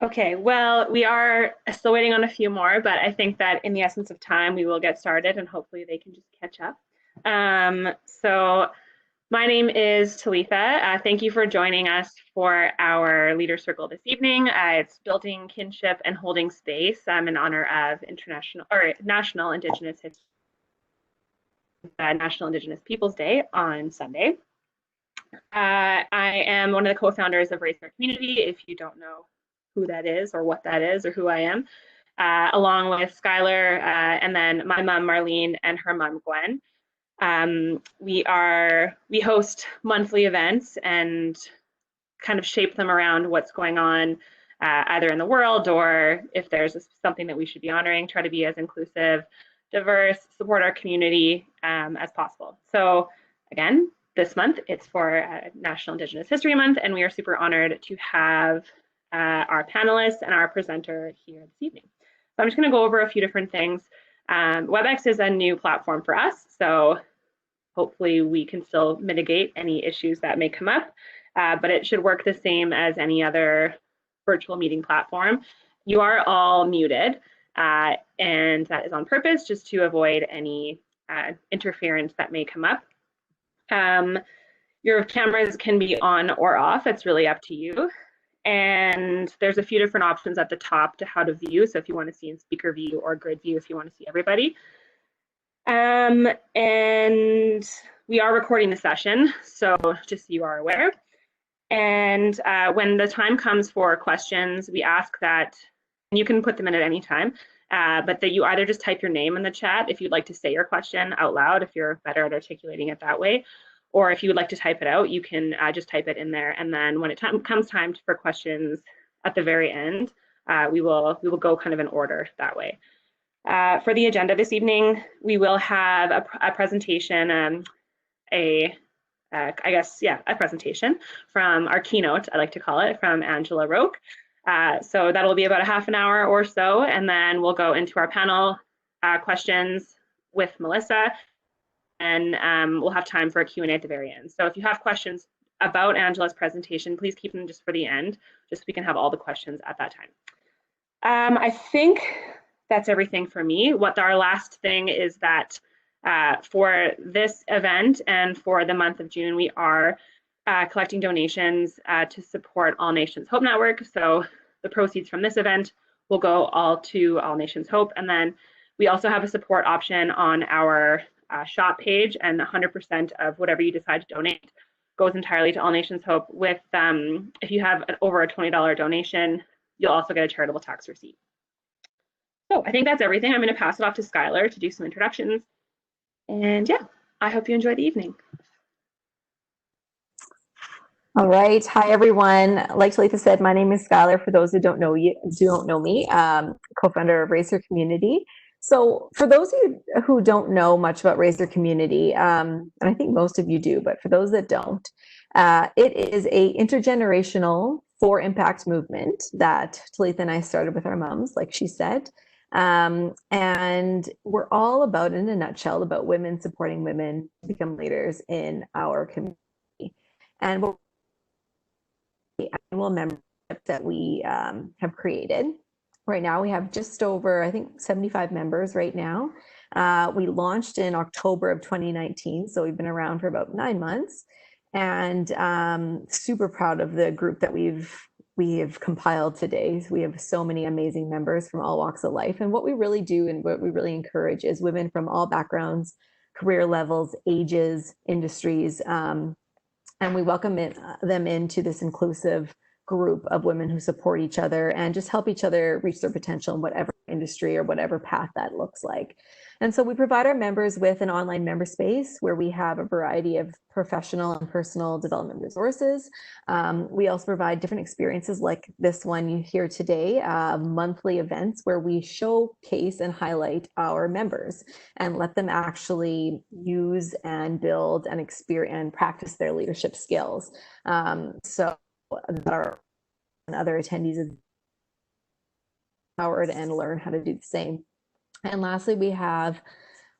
Okay, well, we are still waiting on a few more, but I think that in the essence of time, we will get started and hopefully they can just catch up. So my name is Talitha. Thank you for joining us for our Leader Circle this evening. It's building kinship and holding space in honor of National Indigenous History, National Indigenous Peoples Day on Sunday. I am one of the co-founders of RHC Community. If you don't know who that is or what that is or who I am, along with Skylar and then my mom Marlene and her mom Gwen. We host monthly events and kind of shape them around what's going on either in the world or if there's something that we should be honoring, try to be as inclusive, diverse, support our community as possible. So again, this month it's for National Indigenous History Month, and we are super honored to have our panelists and our presenter here this evening. So I'm just going to go over a few different things. WebEx is a new platform for us, so hopefully we can still mitigate any issues that may come up, but it should work the same as any other virtual meeting platform. You are all muted, and that is on purpose just to avoid any interference that may come up. Your cameras can be on or off. It's really up to you. And there's a few different options at the top to how to view. So if you want to see in speaker view or grid view, if you want to see everybody. And we are recording the session, so just so you are aware. And when the time comes for questions, we ask that, and you can put them in at any time, but that you either just type your name in the chat if you'd like to say your question out loud, if you're better at articulating it that way, or if you would like to type it out, you can just type it in there. And then when it comes time for questions at the very end, we will go kind of in order that way. For the agenda this evening, we will have a presentation, a presentation from our keynote, I like to call it, from Angela Roque. So that'll be about a half an hour or so, and then we'll go into our panel questions with Melissa, and we'll have time for a Q&A at the very end. So if you have questions about Angela's presentation, please keep them just for the end, just so we can have all the questions at that time. I think that's everything for me. What our last thing is that for this event and for the month of June, we are collecting donations to support All Nations Hope Network. So the proceeds from this event will go all to All Nations Hope. And then we also have a support option on our shop page, and 100% of whatever you decide to donate goes entirely to All Nations Hope. With if you have over a $20 donation, you'll also get a charitable tax receipt. So I think that's everything. I'm going to pass it off to Skylar to do some introductions. And yeah, I hope you enjoy the evening. All right. Hi, everyone. Like Talitha said, my name is Skylar. For those who don't know me, co-founder of RHC Community. So for those of you who don't know much about RHC Community, and I think most of you do, but for those that don't, it is a intergenerational for impact movement that Talitha and I started with our moms, like she said. And we're all about, in a nutshell, about women supporting women to become leaders in our community. And what annual membership that we have created. Right now, we have just over, I think, 75 members right now. We launched in October of 2019, so we've been around for about 9 months, and super proud of the group that we have compiled today. We have so many amazing members from all walks of life, and what we really do and what we really encourage is women from all backgrounds, career levels, ages, industries, and we welcome them into this inclusive group of women who support each other and just help each other reach their potential in whatever industry or whatever path that looks like. And so we provide our members with an online member space where we have a variety of professional and personal development resources. We also provide different experiences like this one you hear today, monthly events where we showcase and highlight our members and let them actually use and build and experience and practice their leadership skills. So that our and other attendees is empowered and learn how to do the same. And lastly, we have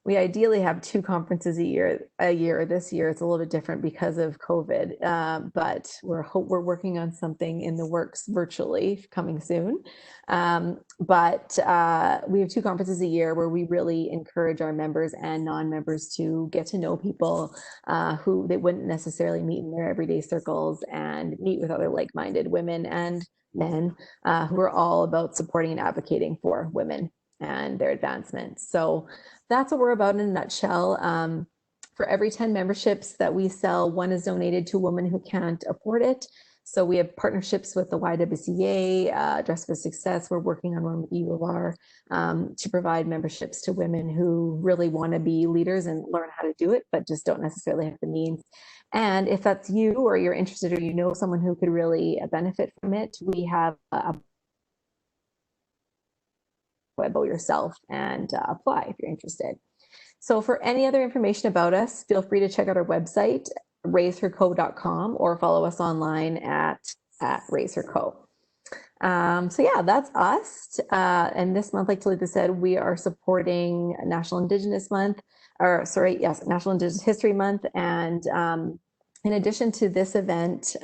we ideally have 2 conferences a year. This year it's a little bit different because of COVID, but we're working on something in the works virtually coming soon. But we have 2 conferences a year where we really encourage our members and non-members to get to know people who they wouldn't necessarily meet in their everyday circles, and meet with other like-minded women and men who are all about supporting and advocating for women and their advancement. So that's what we're about in a nutshell. For every 10 memberships that we sell, 1 is donated to a woman who can't afford it. So we have partnerships with the YWCA, Dress for Success. We're working on one with U of R to provide memberships to women who really want to be leaders and learn how to do it, but just don't necessarily have the means. And if that's you, or you're interested, or you know someone who could really benefit from it, we have a about yourself and apply if you're interested. So for any other information about us, feel free to check out our website, raiseherco.com, or follow us online at raiseherco. So yeah, that's us. And this month, like Talita said, we are supporting National Indigenous Month, National Indigenous History Month. And in addition to this event,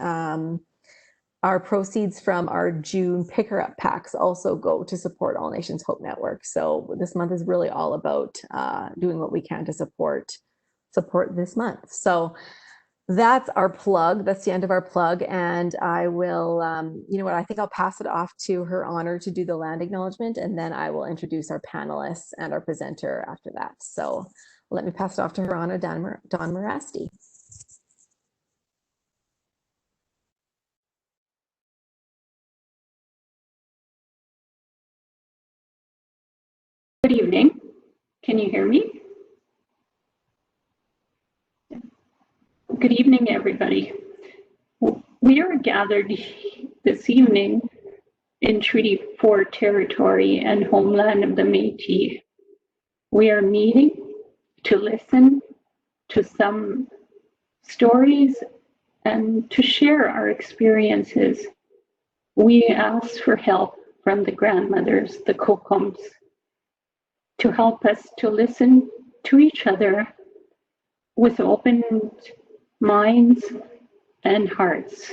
our proceeds from our June picker up packs also go to support All Nations Hope Network. So this month is really all about doing what we can to support this month. So that's our plug. That's the end of our plug. And I will, you know what, I think I'll pass it off to Her Honor to do the land acknowledgement, and then I will introduce our panelists and our presenter after that. So let me pass it off to Her Honor, Donna Mirasty. Good evening. Can you hear me? Good evening, everybody. We are gathered this evening in Treaty 4 territory and homeland of the Métis. We are meeting to listen to some stories and to share our experiences. We ask for help from the grandmothers, the Kokoms, to help us to listen to each other with open minds and hearts.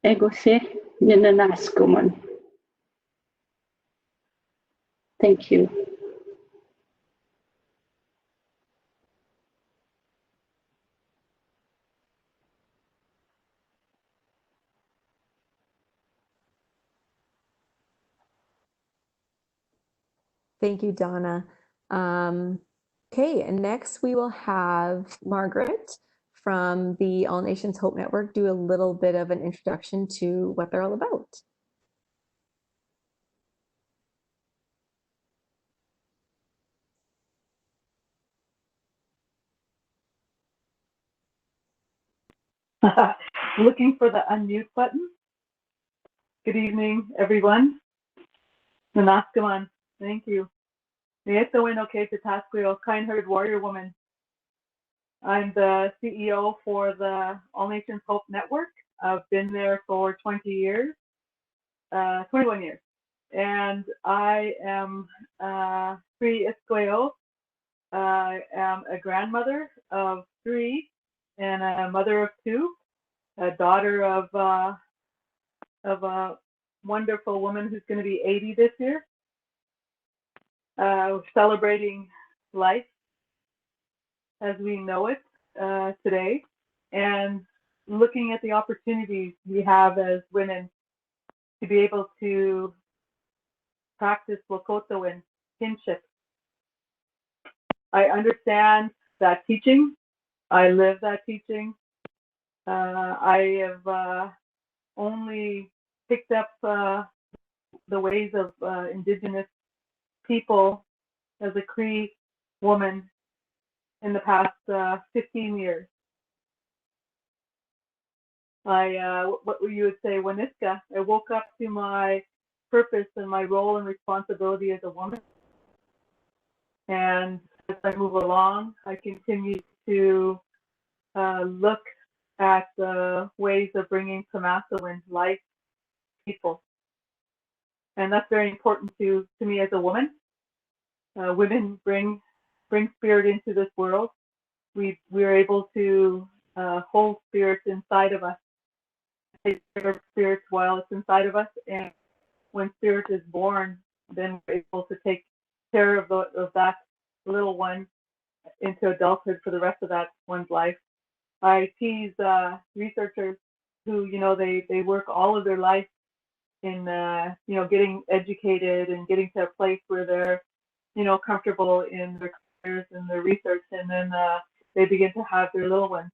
Egose ninanaskuman. Thank you. Thank you, Donna. Okay, and next we will have Margaret from the All Nations Hope Network do a little bit of an introduction to what they're all about. Looking for the unmute button. Good evening, everyone. Nanaskaman, thank you. Kind-hearted warrior woman. I'm the CEO for the All Nations Hope Network. I've been there for 20 years, 21 years. And I am Free Isqueo. I am a grandmother of 3 and a mother of 2, a daughter of a wonderful woman who's going to be 80 this year. Celebrating life as we know it today, and looking at the opportunities we have as women to be able to practice Lakota and kinship. I understand that teaching. I live that teaching. I have only picked up the ways of Indigenous people as a Cree woman in the past 15 years. What you would say, Waniska, I woke up to my purpose and my role and responsibility as a woman. And as I move along, I continue to look at the ways of bringing Pimasiwin life people. And that's very important to me as a woman. Women bring bring spirit into this world. We're able to hold spirits inside of us, take care of spirits while it's inside of us, and when spirit is born, then we're able to take care of that little one into adulthood for the rest of that one's life. I tease researchers who, they work all of their life in, getting educated and getting to a place where they're, comfortable in their careers and their research, and then they begin to have their little ones.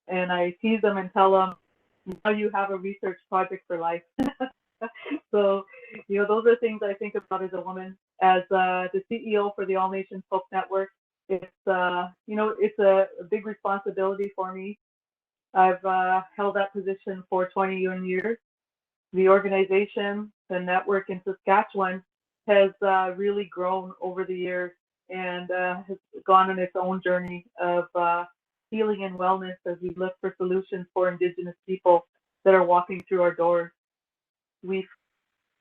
And I tease them and tell them, now you have a research project for life. So, those are things I think about as a woman. As the CEO for the All Nations Hope Network, it's, it's a big responsibility for me. I've held that position for 21 years. The organization, the network in Saskatchewan, has really grown over the years and has gone on its own journey of healing and wellness as we look for solutions for Indigenous people that are walking through our doors. We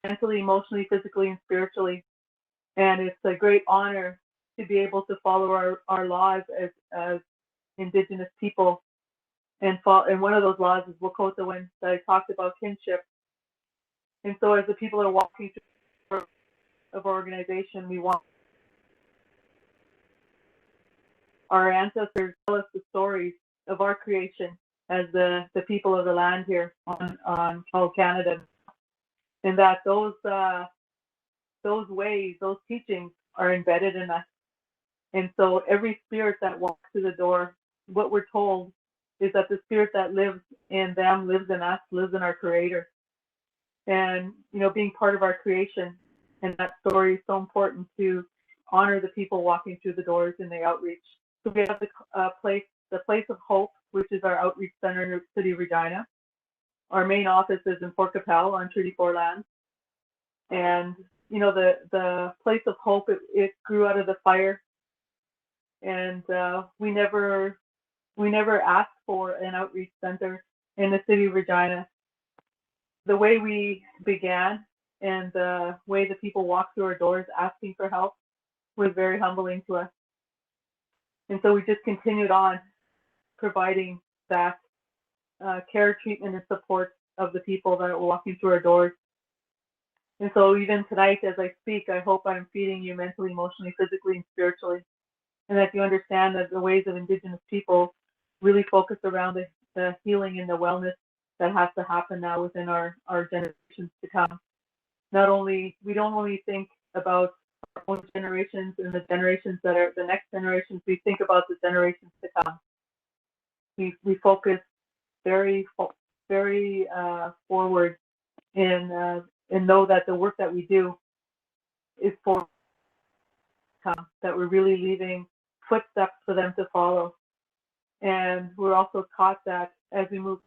mentally, emotionally, physically, and spiritually. And it's a great honor to be able to follow our laws as Indigenous people. And one of those laws is Wakotawin that I talked about, kinship. And so as the people are walking through of our organization, we want our ancestors tell us the stories of our creation as the people of the land here on Canada. And that those ways, those teachings are embedded in us. And so every spirit that walks through the door, what we're told is that the spirit that lives in them lives in us, lives in our Creator. And, being part of our creation and that story is so important to honor the people walking through the doors in the outreach. So we have the place of hope, which is our outreach center in the city of Regina. Our main office is in Fort Capel on Treaty 4 land. And, the place of hope, it grew out of the fire. And we never asked for an outreach center in the city of Regina. The way we began and the way the people walked through our doors asking for help was very humbling to us. And so we just continued on providing that care, treatment, and support of the people that are walking through our doors. And so even tonight, as I speak, I hope I'm feeding you mentally, emotionally, physically, and spiritually. And that you understand that the ways of Indigenous people really focus around the healing and the wellness that has to happen now within our generations to come. We don't only think about our own generations and the generations that are the next generations, we think about the generations to come. We focus very forward and know that the work that we do is for come, that we're really leaving footsteps for them to follow. And we're also taught that as we move,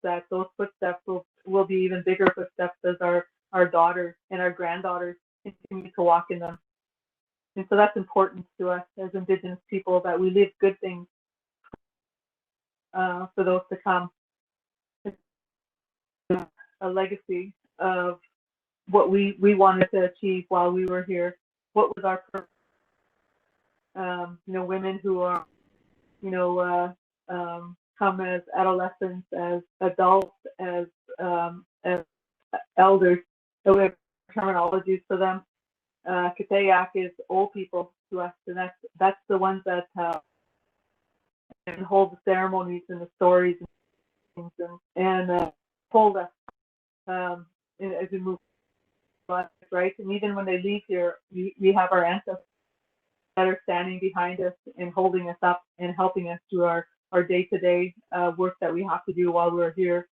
that those footsteps will be even bigger footsteps as our daughters and our granddaughters continue to walk in them. And so that's important to us as Indigenous people, that we leave good things for those to come. A legacy of what we wanted to achieve while we were here. What was our purpose? Women who are, come as adolescents, as adults, as elders. So we have terminologies for them. Kitayak is old people to us, and that's the ones that hold the ceremonies and the stories and things and hold us as we move on, right? And even when they leave here, we have our ancestors that are standing behind us and holding us up and helping us through our day-to-day work that we have to do while we're here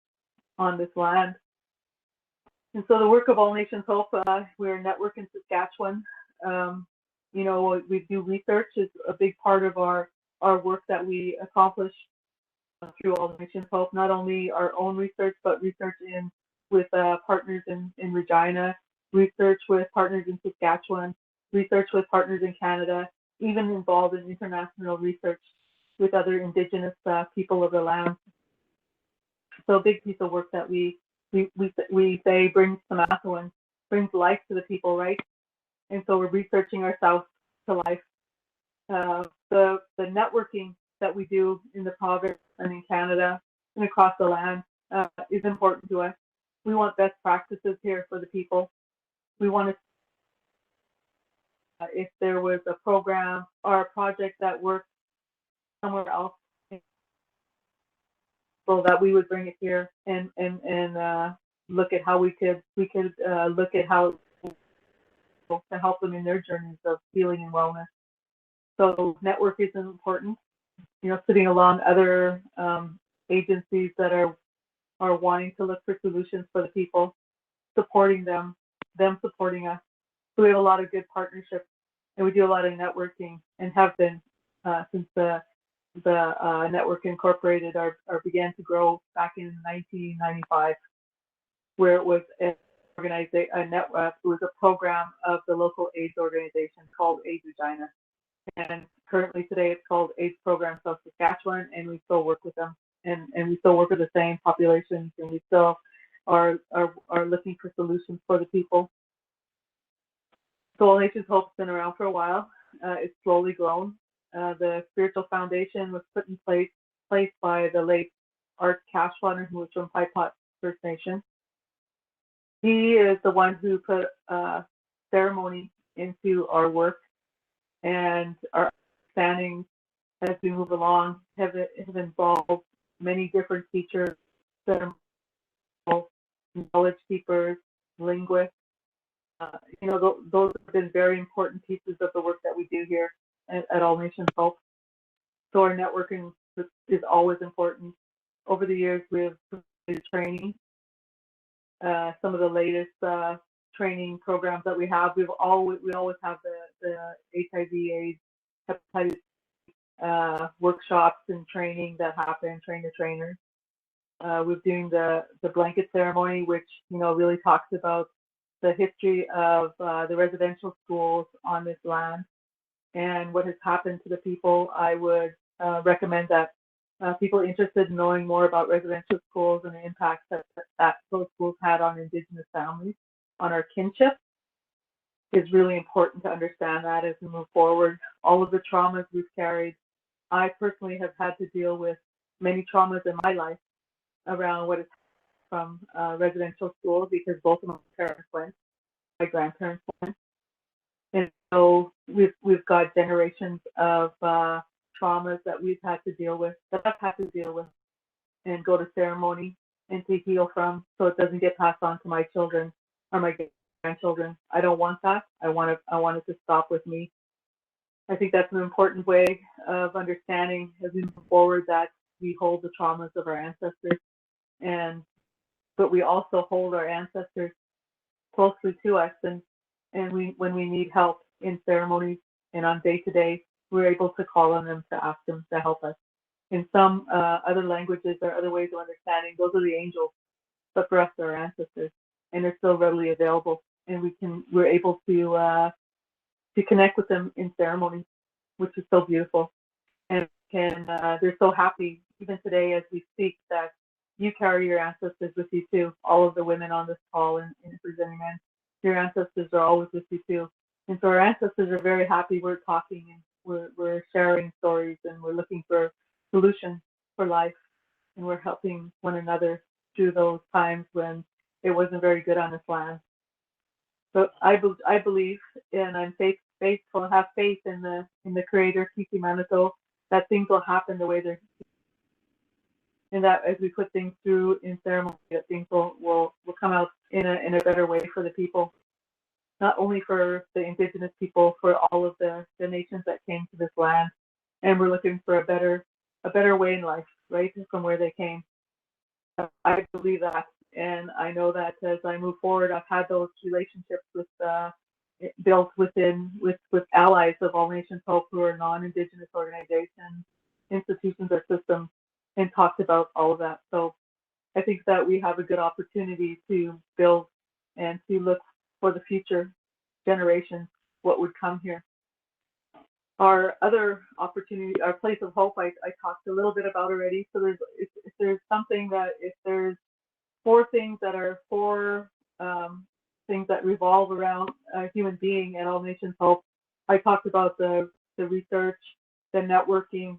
on this land. And so the work of All Nations Hope, we're a network in Saskatchewan. We do research is a big part of our work that we accomplish through All Nations Hope, not only our own research, but research with partners in Regina, research with partners in Saskatchewan, research with partners in Canada, even involved in international research with other Indigenous people of the land. So a big piece of work that we say brings Samathawan, brings life to the people, right? And so we're researching ourselves to life. the networking that we do in the province and in Canada and across the land is important to us. We want best practices here for the people. We want to, if there was a program or a project that worked somewhere else, so that we would bring it here and look at how we could look at how to help them in their journeys of healing and wellness. So network is important. You know, sitting along other agencies that are wanting to look for solutions for the people, supporting them supporting us. So we have a lot of good partnerships, and we do a lot of networking, and have been since the network incorporated or began to grow back in 1995, where it was a network. It was a program of the local AIDS organization called AIDS Regina, and currently today it's called AIDS Program South Saskatchewan, and we still work with them, and we still work with the same populations, and we still are looking for solutions for the people. So All Nations Hope's been around for a while. It's slowly grown. The spiritual foundation was put in place by the late Art Cashwater, who was from Paipot First Nation. He is the one who put ceremony into our work, and our understanding as we move along have involved many different teachers, knowledge keepers, linguists. You know, those have been very important pieces of the work that we do here at All Nations Hope. So our networking is always important. Over the years, we have provided training. Some of the latest training programs that we have, we always have the HIV/AIDS, hepatitis workshops and training that happen, train the trainers. We're doing the blanket ceremony, which, you know, really talks about the history of the residential schools on this land and what has happened to the people. I would recommend that people interested in knowing more about residential schools and the impacts that those schools had on Indigenous families, on our kinship, is really important to understand that as we move forward. All of the traumas we've carried. I personally have had to deal with many traumas in my life around what is from residential schools, because both of my parents went, my grandparents went, and so we've got generations of traumas that we've had to deal with, that I've had to deal with, and go to ceremony and to heal from, so it doesn't get passed on to my children or my grandchildren. I don't want that. I want it to stop with me. I think that's an important way of understanding as we move forward, that we hold the traumas of our ancestors, but we also hold our ancestors closely to us, and when we need help in ceremonies and on day-to-day, we're able to call on them to ask them to help us. In some other languages or other ways of understanding, those are the angels, but for us, they're our ancestors, and they're still readily available, and we're able to connect with them in ceremony, which is so beautiful. And they're so happy, even today as we speak, that you carry your ancestors with you too. All of the women on this call and representing men, your ancestors are always with you too. And so our ancestors are very happy we're talking, and we're sharing stories, and we're looking for solutions for life, and we're helping one another through those times when it wasn't very good on this land. So I believe, and I'm faithful, have faith in the Creator, Kiki Manito, that things will happen the way they're, and that as we put things through in ceremony, that things will come out in a better way for the people, not only for the Indigenous people, for all of the nations that came to this land, and we're looking for a better way in life, right, from where they came. I believe that, and I know that as I move forward, I've had those relationships with built with allies of All Nations Hope who are non-Indigenous organizations, institutions, or systems, and talked about all of that. So I think that we have a good opportunity to build and to look for the future generations, what would come here. Our other opportunity, our place of hope, I talked a little bit about already. So if there's something that, if there's four things that are things that revolve around a human being at All Nations Hope, I talked about the the research, the networking,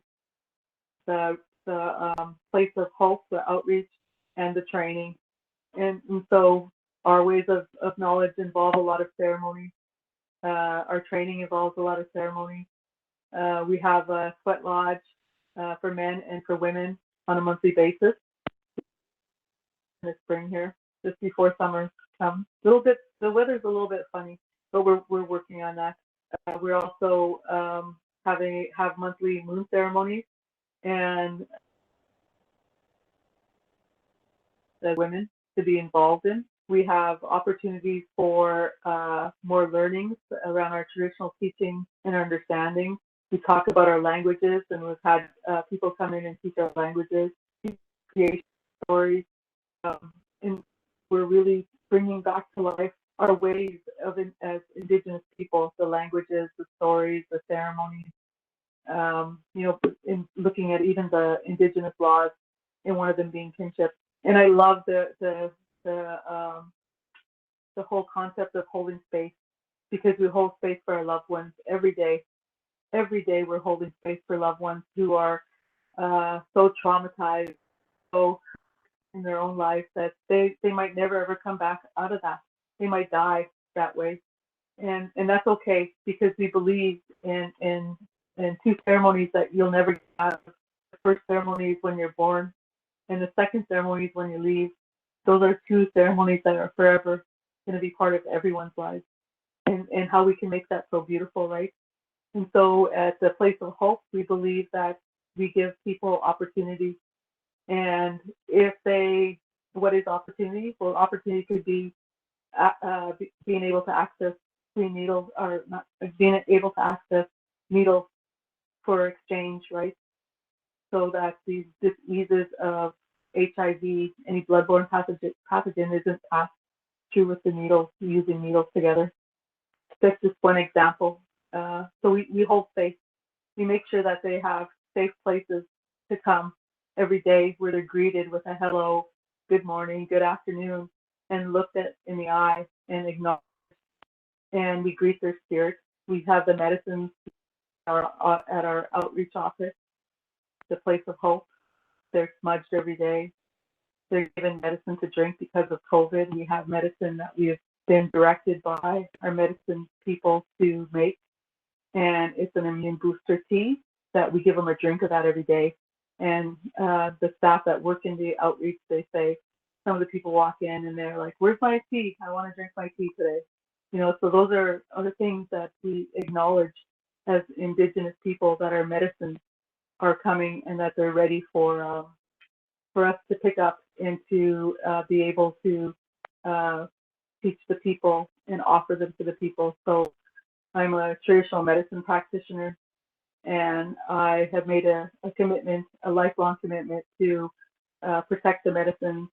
the place of hope, the outreach, and the training. And so our ways of knowledge involve a lot of ceremony. Our training involves a lot of ceremony. We have a sweat lodge for men and for women on a monthly basis in the spring here, just before summer comes. The weather's a little bit funny, but we're working on that. We're also have monthly moon ceremonies and the women to be involved in. We have opportunities for more learnings around our traditional teaching and understanding. We talk about our languages, and we've had people come in and teach our languages, create stories, and we're really bringing back to life our ways of as Indigenous people, the languages, the stories, the ceremonies. In looking at even the Indigenous laws, and one of them being kinship. And I love the whole concept of holding space, because we hold space for our loved ones every day. Every day we're holding space for loved ones who are so traumatized, so in their own lives that they might never ever come back out of that. They might die that way, and that's okay, because we believe in two ceremonies that you'll never get out of. The first ceremony is when you're born, and the second ceremony is when you leave. Those are two ceremonies that are forever going to be part of everyone's lives, and how we can make that so beautiful, right? And so at the Place of Hope, we believe that we give people opportunity. And what is opportunity? Well, opportunity could be being able to access clean needles, or not being able to access needles for exchange, right? So that these diseases of HIV, any bloodborne pathogen isn't passed through with the needles, using needles together. That's just one example. So we hold space. We make sure that they have safe places to come every day, where they're greeted with a hello, good morning, good afternoon, and looked at in the eye and acknowledged. And we greet their spirit. We have the medicines at our outreach office, the Place of Hope. They're smudged every day. They're given medicine to drink because of COVID. We have medicine that we have been directed by our medicine people to make. And it's an immune booster tea that we give them a drink of that every day. And the staff that work in the outreach, they say, some of the people walk in and they're like, "Where's my tea? I want to drink my tea today." So those are other things that we acknowledge as Indigenous people, that our medicines are coming and that they're ready for us to pick up and to be able to teach the people and offer them to the people. So I'm a traditional medicine practitioner, and I have made a commitment, a lifelong commitment, to protect the medicine,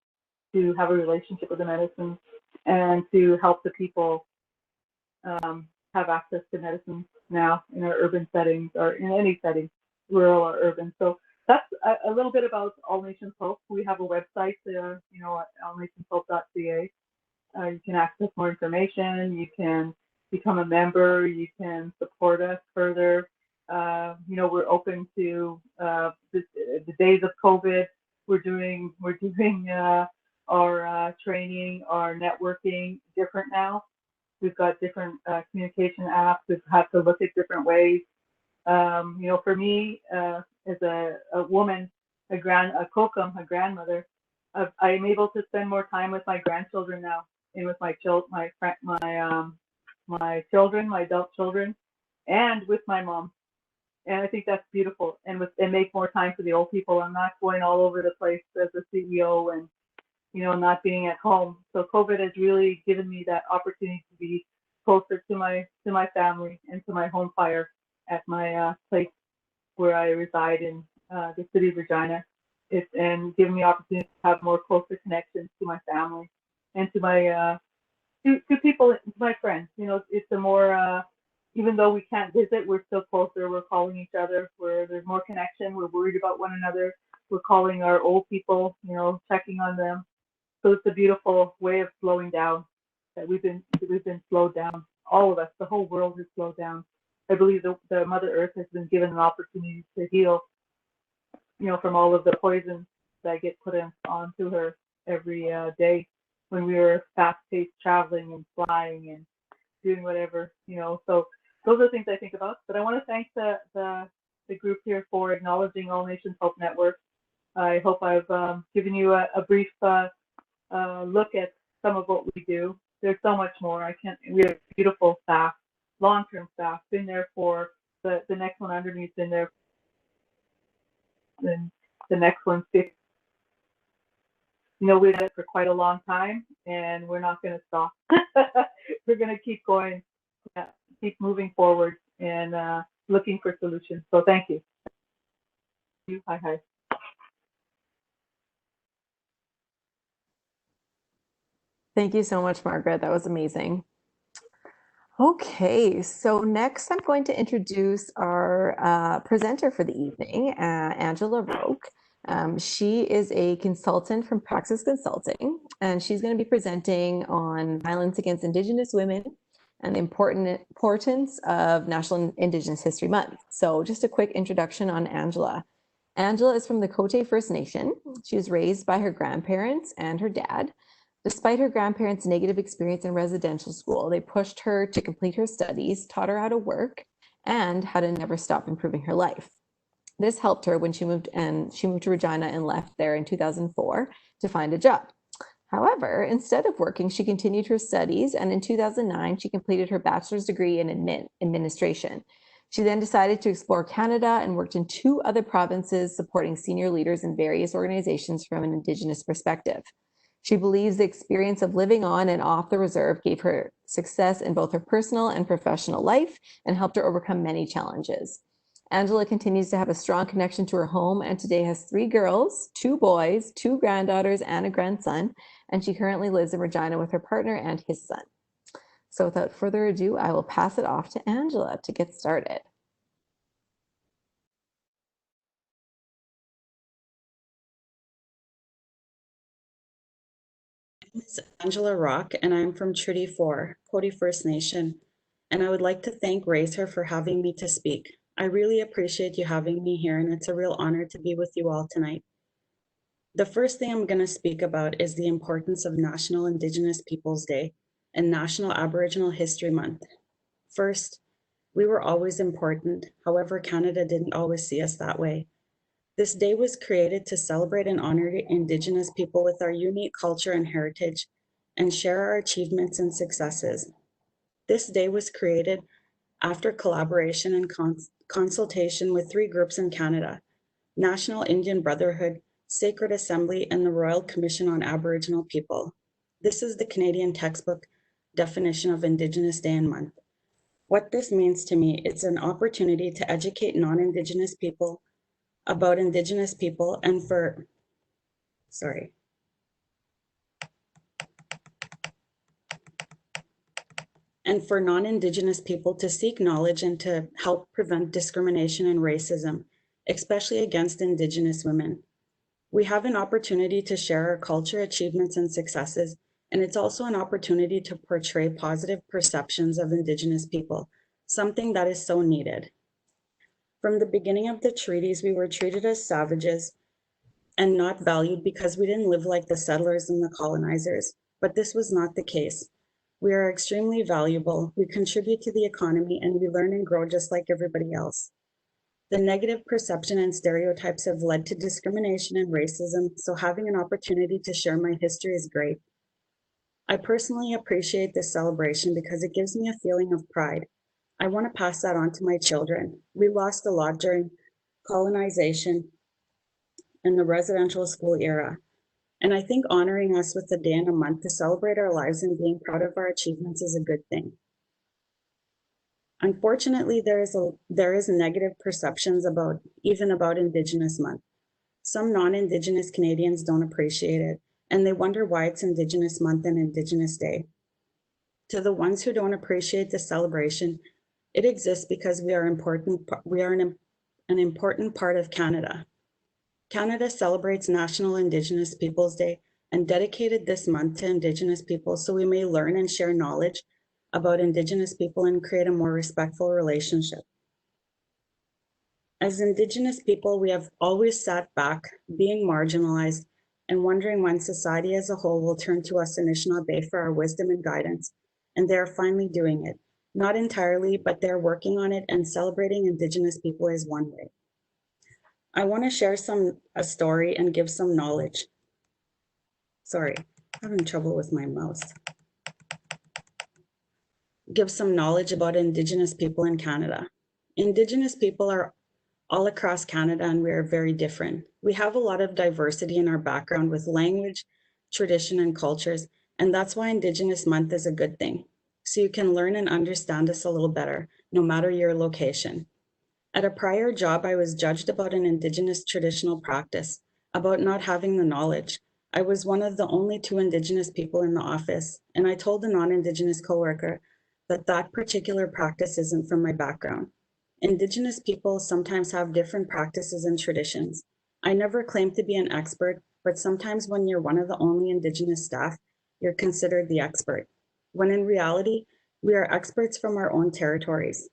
to have a relationship with the medicine, and to help the people have access to medicine now in our urban settings, or in any setting, rural or urban. So that's a little bit about All Nations Hope. We have a website, at allnationshope.ca. You can access more information. You can become a member. You can support us further. We're open to the days of COVID. We're doing our training, our networking different now. We've got different communication apps. We've had to look at different ways. For me, as a woman, a kokum, a grandmother, I am able to spend more time with my grandchildren now, and with my children, my adult children, and with my mom. And I think that's beautiful. And make more time for the old people. I'm not going all over the place as a CEO and not being at home. So COVID has really given me that opportunity to be closer to my family and to my home fire at my place where I reside in the city of Regina. And giving me opportunity to have more closer connections to my family and to my to people, my friends. It's a more even though we can't visit, we're still closer. We're calling each other. There's more connection. We're worried about one another. We're calling our old people, checking on them. So it's a beautiful way of slowing down. That we've been slowed down. All of us, the whole world has slowed down. I believe the Mother Earth has been given an opportunity to heal, from all of the poisons that get put onto her every day when we were fast-paced traveling and flying and doing whatever, So those are the things I think about. But I want to thank the group here for acknowledging All Nations Hope Network. I hope I've given you a brief look at some of what we do. There's so much more. We have beautiful staff, long-term staff, been there for the next one under me's been there, and the next one's 50. We've done it for quite a long time, and we're not going to stop. We're going to keep going, keep moving forward, and looking for solutions. So thank you. Hi. Thank you so much, Margaret. That was amazing. Okay, so next I'm going to introduce our presenter for the evening, Angela Roque. She is a consultant from Praxis Consulting, and she's going to be presenting on violence against Indigenous women and the importance of National Indigenous History Month. So just a quick introduction on Angela. Angela is from the Cote First Nation. She was raised by her grandparents and her dad. Despite her grandparents' negative experience in residential school, they pushed her to complete her studies, taught her how to work, and how to never stop improving her life. This helped her when she moved to Regina and left there in 2004 to find a job. However, instead of working, she continued her studies, and in 2009, she completed her bachelor's degree in administration. She then decided to explore Canada and worked in 2 other provinces supporting senior leaders in various organizations from an Indigenous perspective. She believes the experience of living on and off the reserve gave her success in both her personal and professional life and helped her overcome many challenges. Angela continues to have a strong connection to her home and today has 3 girls, 2 boys, 2 granddaughters, and a grandson, and she currently lives in Regina with her partner and his son. So without further ado, I will pass it off to Angela to get started. My name is Angela Roque, and I'm from Treaty 4, Cote First Nation, and I would like to thank RHC for having me to speak. I really appreciate you having me here, and it's a real honor to be with you all tonight. The first thing I'm going to speak about is the importance of National Indigenous Peoples Day and National Aboriginal History Month. First, we were always important, however, Canada didn't always see us that way. This day was created to celebrate and honor Indigenous people with our unique culture and heritage and share our achievements and successes. This day was created after collaboration and consultation with 3 groups in Canada: National Indian Brotherhood, Sacred Assembly, and the Royal Commission on Aboriginal People. This is the Canadian textbook definition of Indigenous Day and Month. What this means to me, it's an opportunity to educate non-Indigenous people about Indigenous people and for non-Indigenous people to seek knowledge and to help prevent discrimination and racism, especially against Indigenous women. We have an opportunity to share our culture, achievements, and successes, and it's also an opportunity to portray positive perceptions of Indigenous people, something that is so needed. From the beginning of the treaties, we were treated as savages and not valued because we didn't live like the settlers and the colonizers, but this was not the case. We are extremely valuable, we contribute to the economy, and we learn and grow just like everybody else. The negative perception and stereotypes have led to discrimination and racism, so having an opportunity to share my history is great. I personally appreciate this celebration because it gives me a feeling of pride. I want to pass that on to my children. We lost a lot during colonization and the residential school era, and I think honoring us with a day and a month to celebrate our lives and being proud of our achievements is a good thing. Unfortunately, there is negative perceptions about Indigenous Month. Some non-Indigenous Canadians don't appreciate it, and they wonder why it's Indigenous Month and Indigenous Day. To the ones who don't appreciate the celebration, it exists because we are an important part of Canada. Canada celebrates National Indigenous Peoples Day and dedicated this month to Indigenous people so we may learn and share knowledge about Indigenous people and create a more respectful relationship. As Indigenous people, we have always sat back, being marginalized, and wondering when society as a whole will turn to us in Anishinaabe Bay for our wisdom and guidance, and they are finally doing it. Not entirely, but they're working on it, and celebrating Indigenous people is one way. I want to share a story and give some knowledge. Sorry, I'm having trouble with my mouse. Give some knowledge about Indigenous people in Canada. Indigenous people are all across Canada, and we are very different. We have a lot of diversity in our background with language, tradition, and cultures, and that's why Indigenous Month is a good thing. So you can learn and understand us a little better, no matter your location. At a prior job, I was judged about an Indigenous traditional practice, about not having the knowledge. I was one of the only 2 Indigenous people in the office, and I told a non-Indigenous coworker that that particular practice isn't from my background. Indigenous people sometimes have different practices and traditions. I never claimed to be an expert, but sometimes when you're one of the only Indigenous staff, you're considered the expert, when in reality, we are experts from our own territories.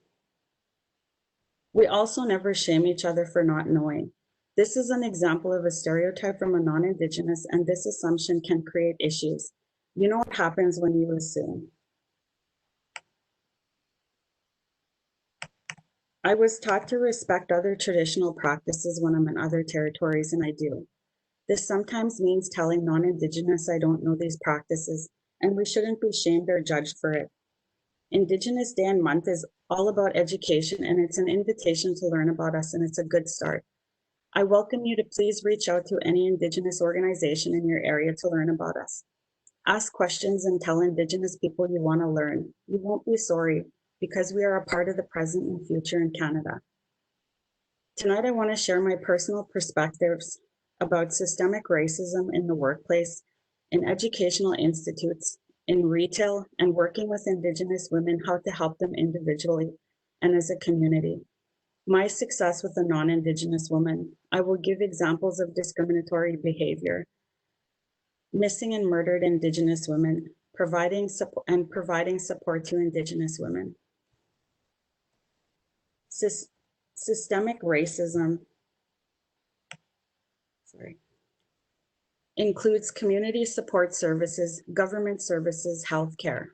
We also never shame each other for not knowing. This is an example of a stereotype from a non-Indigenous, and this assumption can create issues. You know what happens when you assume. I was taught to respect other traditional practices when I'm in other territories, and I do. This sometimes means telling non-Indigenous I don't know these practices, and we shouldn't be shamed or judged for it. Indigenous Day and Month is all about education, and it's an invitation to learn about us, and it's a good start. I welcome you to please reach out to any Indigenous organization in your area to learn about us. Ask questions and tell Indigenous people you want to learn. You won't be sorry, because we are a part of the present and future in Canada. Tonight, I want to share my personal perspectives about systemic racism in the workplace, in educational institutes, in retail, and working with Indigenous women, how to help them individually and as a community. My success with a non-Indigenous woman. I will give examples of discriminatory behavior, missing and murdered Indigenous women, providing support to Indigenous women. Systemic racism includes community support services, government services, healthcare.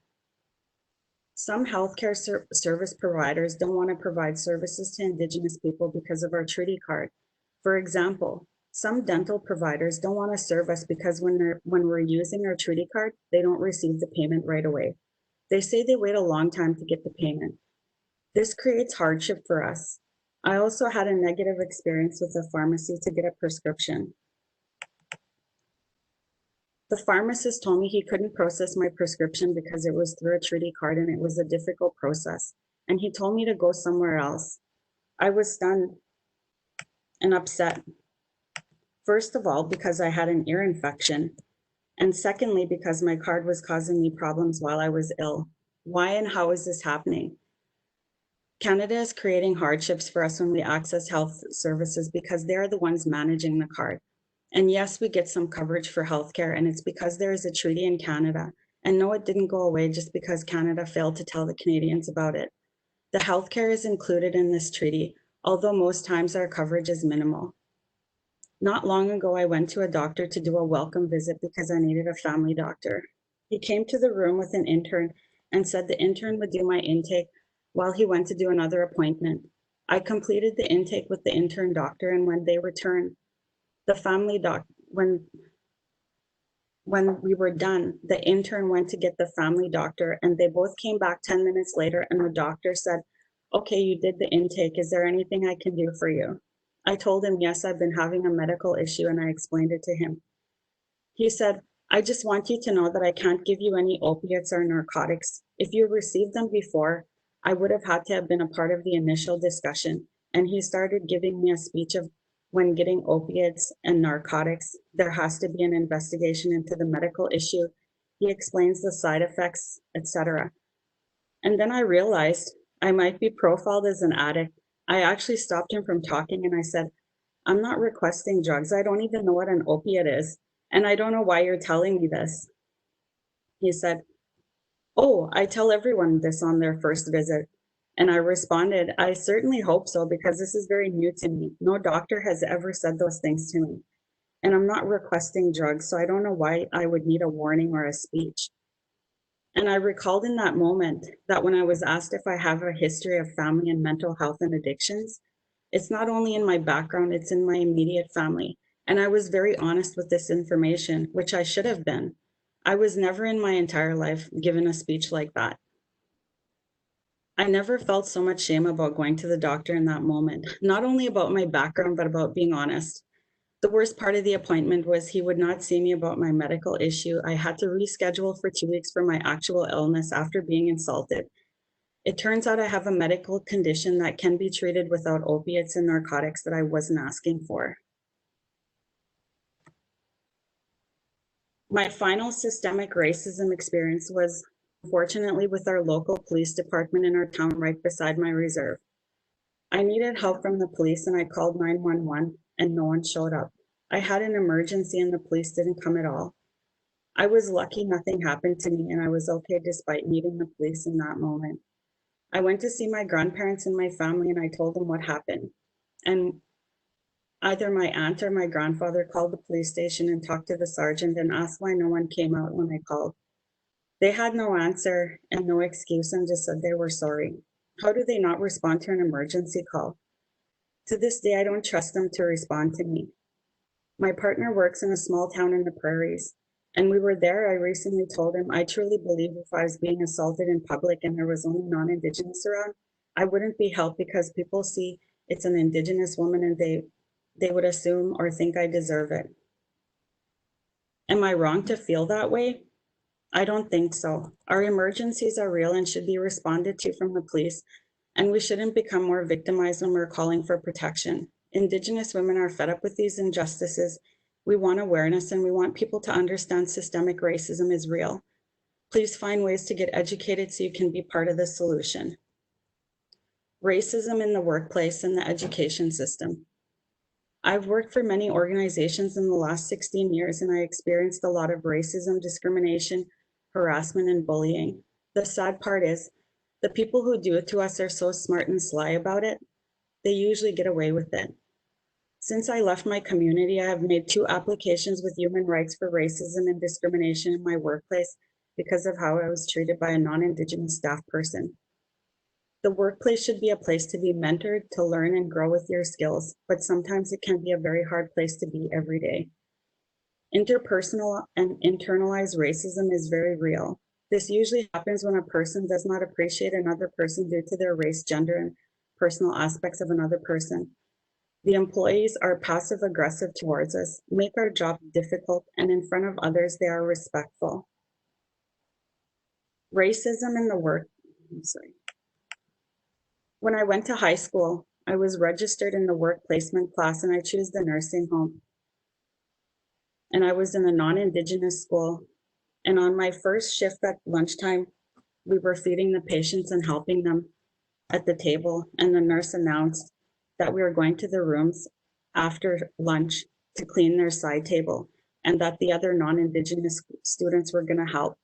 Some healthcare service providers don't want to provide services to Indigenous people because of our treaty card. For example, some dental providers don't want to serve us because when we're using our treaty card, they don't receive the payment right away. They say they wait a long time to get the payment. This creates hardship for us. I also had a negative experience with a pharmacy to get a prescription. The pharmacist told me he couldn't process my prescription because it was through a treaty card and it was a difficult process. And he told me to go somewhere else. I was stunned and upset. First of all, because I had an ear infection. And secondly, because my card was causing me problems while I was ill. Why and how is this happening? Canada is creating hardships for us when we access health services because they're the ones managing the card. And yes, we get some coverage for healthcare, and it's because there is a treaty in Canada. And no, it didn't go away just because Canada failed to tell the Canadians about it. The healthcare is included in this treaty, although most times our coverage is minimal. Not long ago, I went to a doctor to do a welcome visit because I needed a family doctor. He came to the room with an intern and said the intern would do my intake while he went to do another appointment. I completed the intake with the intern doctor, and when they returned, the family doc, when we were done, the intern went to get the family doctor, and they both came back 10 minutes later, and the doctor said, "Okay, you did the intake. Is there anything I can do for you?" I told him, yes, I've been having a medical issue, and I explained it to him. He said, "I just want you to know that I can't give you any opiates or narcotics. If you received them before, I would have had to have been a part of the initial discussion." And he started giving me a speech of when getting opiates and narcotics, there has to be an investigation into the medical issue. He explains the side effects, etc. And then I realized I might be profiled as an addict. I actually stopped him from talking and I said, "I'm not requesting drugs. I don't even know what an opiate is. And I don't know why you're telling me this." He said, "Oh, I tell everyone this on their first visit." And I responded, "I certainly hope so, because this is very new to me. No doctor has ever said those things to me. And I'm not requesting drugs, so I don't know why I would need a warning or a speech." And I recalled in that moment that when I was asked if I have a history of family and mental health and addictions, it's not only in my background, it's in my immediate family. And I was very honest with this information, which I should have been. I was never in my entire life given a speech like that. I never felt so much shame about going to the doctor in that moment, not only about my background, but about being honest. The worst part of the appointment was he would not see me about my medical issue. I had to reschedule for 2 weeks for my actual illness after being insulted. It turns out I have a medical condition that can be treated without opiates and narcotics that I wasn't asking for. My final systemic racism experience was, unfortunately, with our local police department in our town right beside my reserve. I needed help from the police and I called 911 and no one showed up. I had an emergency and the police didn't come at all. I was lucky nothing happened to me and I was okay despite needing the police in that moment. I went to see my grandparents and my family and I told them what happened. And either my aunt or my grandfather called the police station and talked to the sergeant and asked why no one came out when I called. They had no answer and no excuse and just said they were sorry. How do they not respond to an emergency call? To this day, I don't trust them to respond to me. My partner works in a small town in the prairies, and we were there. I recently told him I truly believe if I was being assaulted in public and there was only non-Indigenous around, I wouldn't be helped because people see it's an Indigenous woman and they would assume or think I deserve it. Am I wrong to feel that way? I don't think so. Our emergencies are real and should be responded to from the police, and we shouldn't become more victimized when we're calling for protection. Indigenous women are fed up with these injustices. We want awareness and we want people to understand systemic racism is real. Please find ways to get educated so you can be part of the solution. Racism in the workplace and the education system. I've worked for many organizations in the last 16 years and I experienced a lot of racism, discrimination, harassment, and bullying. The sad part is the people who do it to us are so smart and sly about it, they usually get away with it. Since I left my community, I have made 2 applications with human rights for racism and discrimination in my workplace because of how I was treated by a non-Indigenous staff person. The workplace should be a place to be mentored, to learn and grow with your skills, but sometimes it can be a very hard place to be every day. Interpersonal and internalized racism is very real. This usually happens when a person does not appreciate another person due to their race, gender, and personal aspects of another person. The employees are passive aggressive towards us, make our job difficult, and in front of others, they are respectful. Racism in the work, When I went to high school, I was registered in the work placement class and I chose the nursing home. And I was in a non-Indigenous school. And on my first shift at lunchtime, we were feeding the patients and helping them at the table. And the nurse announced that we were going to the rooms after lunch to clean their side table and that the other non-Indigenous students were going to help.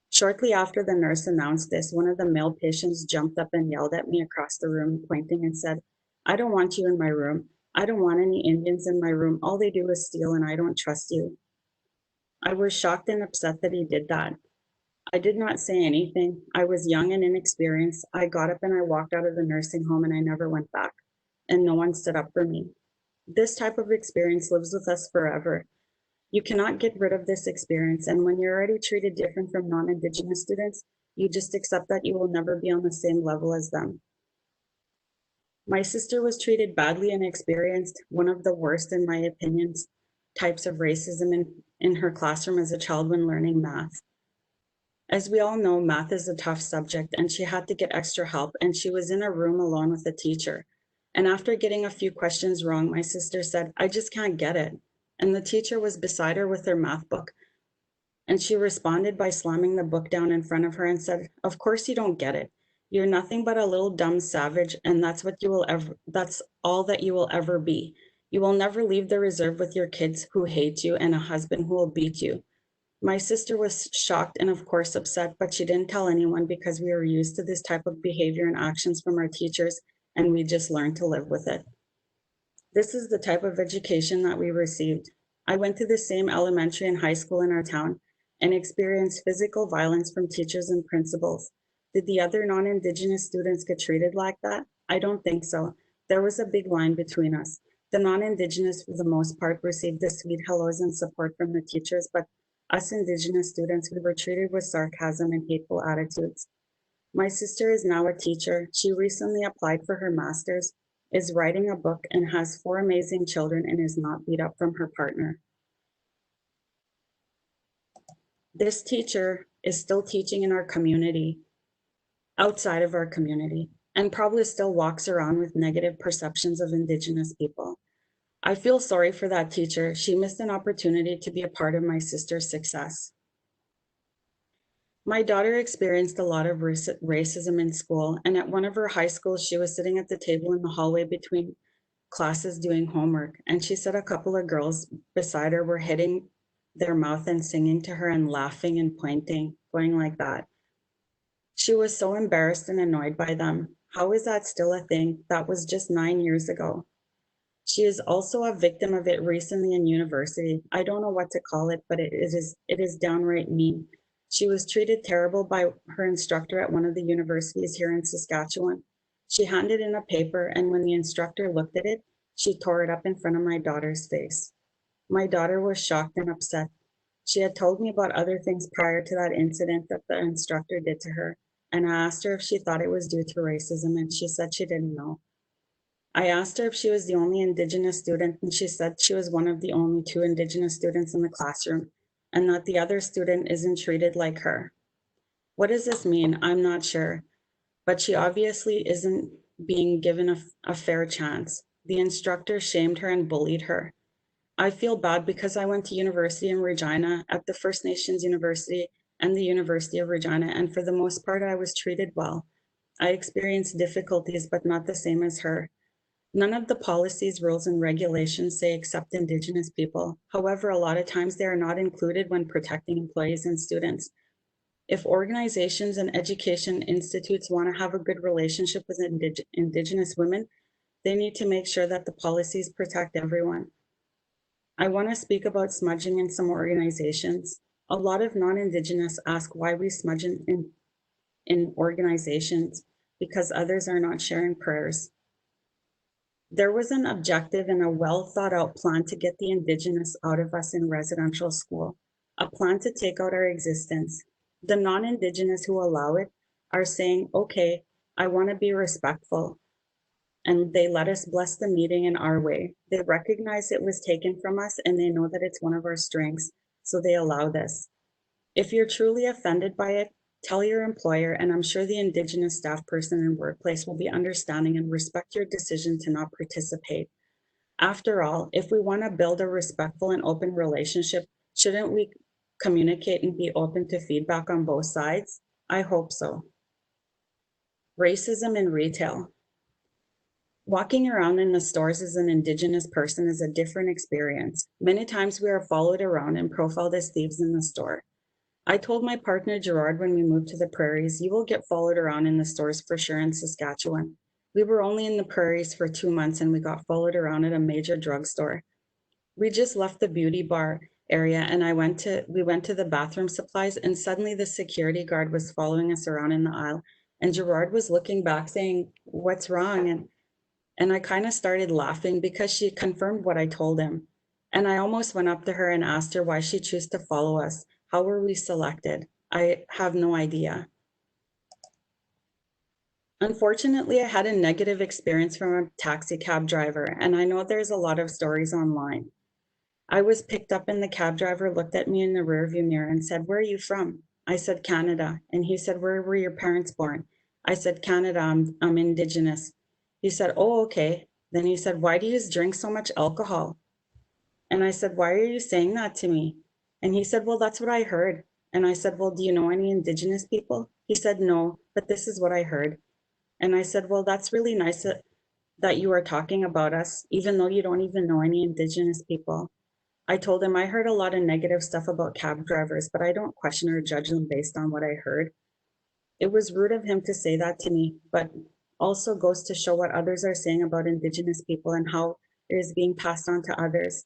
Shortly after the nurse announced this, one of the male patients jumped up and yelled at me across the room, pointing and said, "I don't want you in my room. I don't want any Indians in my room. All they do is steal and I don't trust you." I was shocked and upset that he did that. I did not say anything. I was young and inexperienced. I got up and I walked out of the nursing home and I never went back. And no one stood up for me. This type of experience lives with us forever. You cannot get rid of this experience, and when you're already treated different from non-Indigenous students, you just accept that you will never be on the same level as them. My sister was treated badly and experienced one of the worst, in my opinion, types of racism in her classroom as a child when learning math. As we all know, math is a tough subject, and she had to get extra help, and she was in a room alone with a teacher. And after getting a few questions wrong, my sister said, "I just can't get it." And the teacher was beside her with her math book. And she responded by slamming the book down in front of her and said, "Of course you don't get it. You're nothing but a little dumb savage, and that's all that you will ever be. You will never leave the reserve with your kids who hate you and a husband who will beat you. My sister was shocked and of course upset, but she didn't tell anyone because we were used to this type of behavior and actions from our teachers, and we just learned to live with it. This is the type of education that we received. I went to the same elementary and high school in our town and experienced physical violence from teachers and principals. Did the other non-Indigenous students get treated like that? I don't think so. There was a big line between us. The non-Indigenous, for the most part, received the sweet hellos and support from the teachers, but us Indigenous students, we were treated with sarcasm and hateful attitudes. My sister is now a teacher. She recently applied for her master's, is writing a book, and has 4 amazing children and is not beat up from her partner. This teacher is still teaching in our community, outside of our community, and probably still walks around with negative perceptions of Indigenous people. I feel sorry for that teacher. She missed an opportunity to be a part of my sister's success. My daughter experienced a lot of racism in school, and at one of her high schools, she was sitting at the table in the hallway between classes doing homework, and she said a couple of girls beside her were hitting their mouth and singing to her and laughing and pointing, going like that. She was so embarrassed and annoyed by them. How is that still a thing? That was just 9 years ago. She is also a victim of it recently in university. I don't know what to call it, but it is downright mean. She was treated terrible by her instructor at one of the universities here in Saskatchewan. She handed in a paper, and when the instructor looked at it, she tore it up in front of my daughter's face. My daughter was shocked and upset. She had told me about other things prior to that incident that the instructor did to her, and I asked her if she thought it was due to racism, and she said she didn't know. I asked her if she was the only Indigenous student, and she said she was one of the only 2 Indigenous students in the classroom, and that the other student isn't treated like her. What does this mean? I'm not sure, but she obviously isn't being given a fair chance. The instructor shamed her and bullied her. I feel bad because I went to university in Regina, at the First Nations University and the University of Regina, and for the most part, I was treated well. I experienced difficulties, but not the same as her. None of the policies, rules, and regulations say accept Indigenous people. However, a lot of times they are not included when protecting employees and students. If organizations and education institutes want to have a good relationship with Indigenous women, they need to make sure that the policies protect everyone. I want to speak about smudging in some organizations. A lot of non-Indigenous ask why we smudge in organizations, because others are not sharing prayers. There was an objective and a well thought out plan to get the Indigenous out of us in residential school, a plan to take out our existence. The non-Indigenous who allow it are saying, okay, I want to be respectful. And they let us bless the meeting in our way. They recognize it was taken from us and they know that it's one of our strengths, so they allow this. If you're truly offended by it, tell your employer, and I'm sure the Indigenous staff person in workplace will be understanding and respect your decision to not participate. After all, if we want to build a respectful and open relationship, shouldn't we communicate and be open to feedback on both sides? I hope so. Racism in retail. Walking around in the stores as an Indigenous person is a different experience. Many times we are followed around and profiled as thieves in the store. I told my partner Gerard when we moved to the prairies, you will get followed around in the stores for sure in Saskatchewan. We were only in the prairies for 2 months and we got followed around at a major drugstore. We just left the beauty bar area and we went to the bathroom supplies, and suddenly the security guard was following us around in the aisle, and Gerard was looking back saying, what's wrong? And I kind of started laughing because she confirmed what I told him. And I almost went up to her and asked her why she chose to follow us. How were we selected? I have no idea. Unfortunately, I had a negative experience from a taxi cab driver, and I know there's a lot of stories online. I was picked up and the cab driver looked at me in the rearview mirror and said, where are you from? I said, Canada. And he said, where were your parents born? I said, Canada, I'm Indigenous. He said, oh, okay. Then he said, why do you drink so much alcohol? And I said, why are you saying that to me? And he said, well, that's what I heard. And I said, well, do you know any Indigenous people? He said, no, but this is what I heard. And I said, well, that's really nice that you are talking about us, even though you don't even know any Indigenous people. I told him I heard a lot of negative stuff about cab drivers, but I don't question or judge them based on what I heard. It was rude of him to say that to me, but also goes to show what others are saying about Indigenous people and how it is being passed on to others.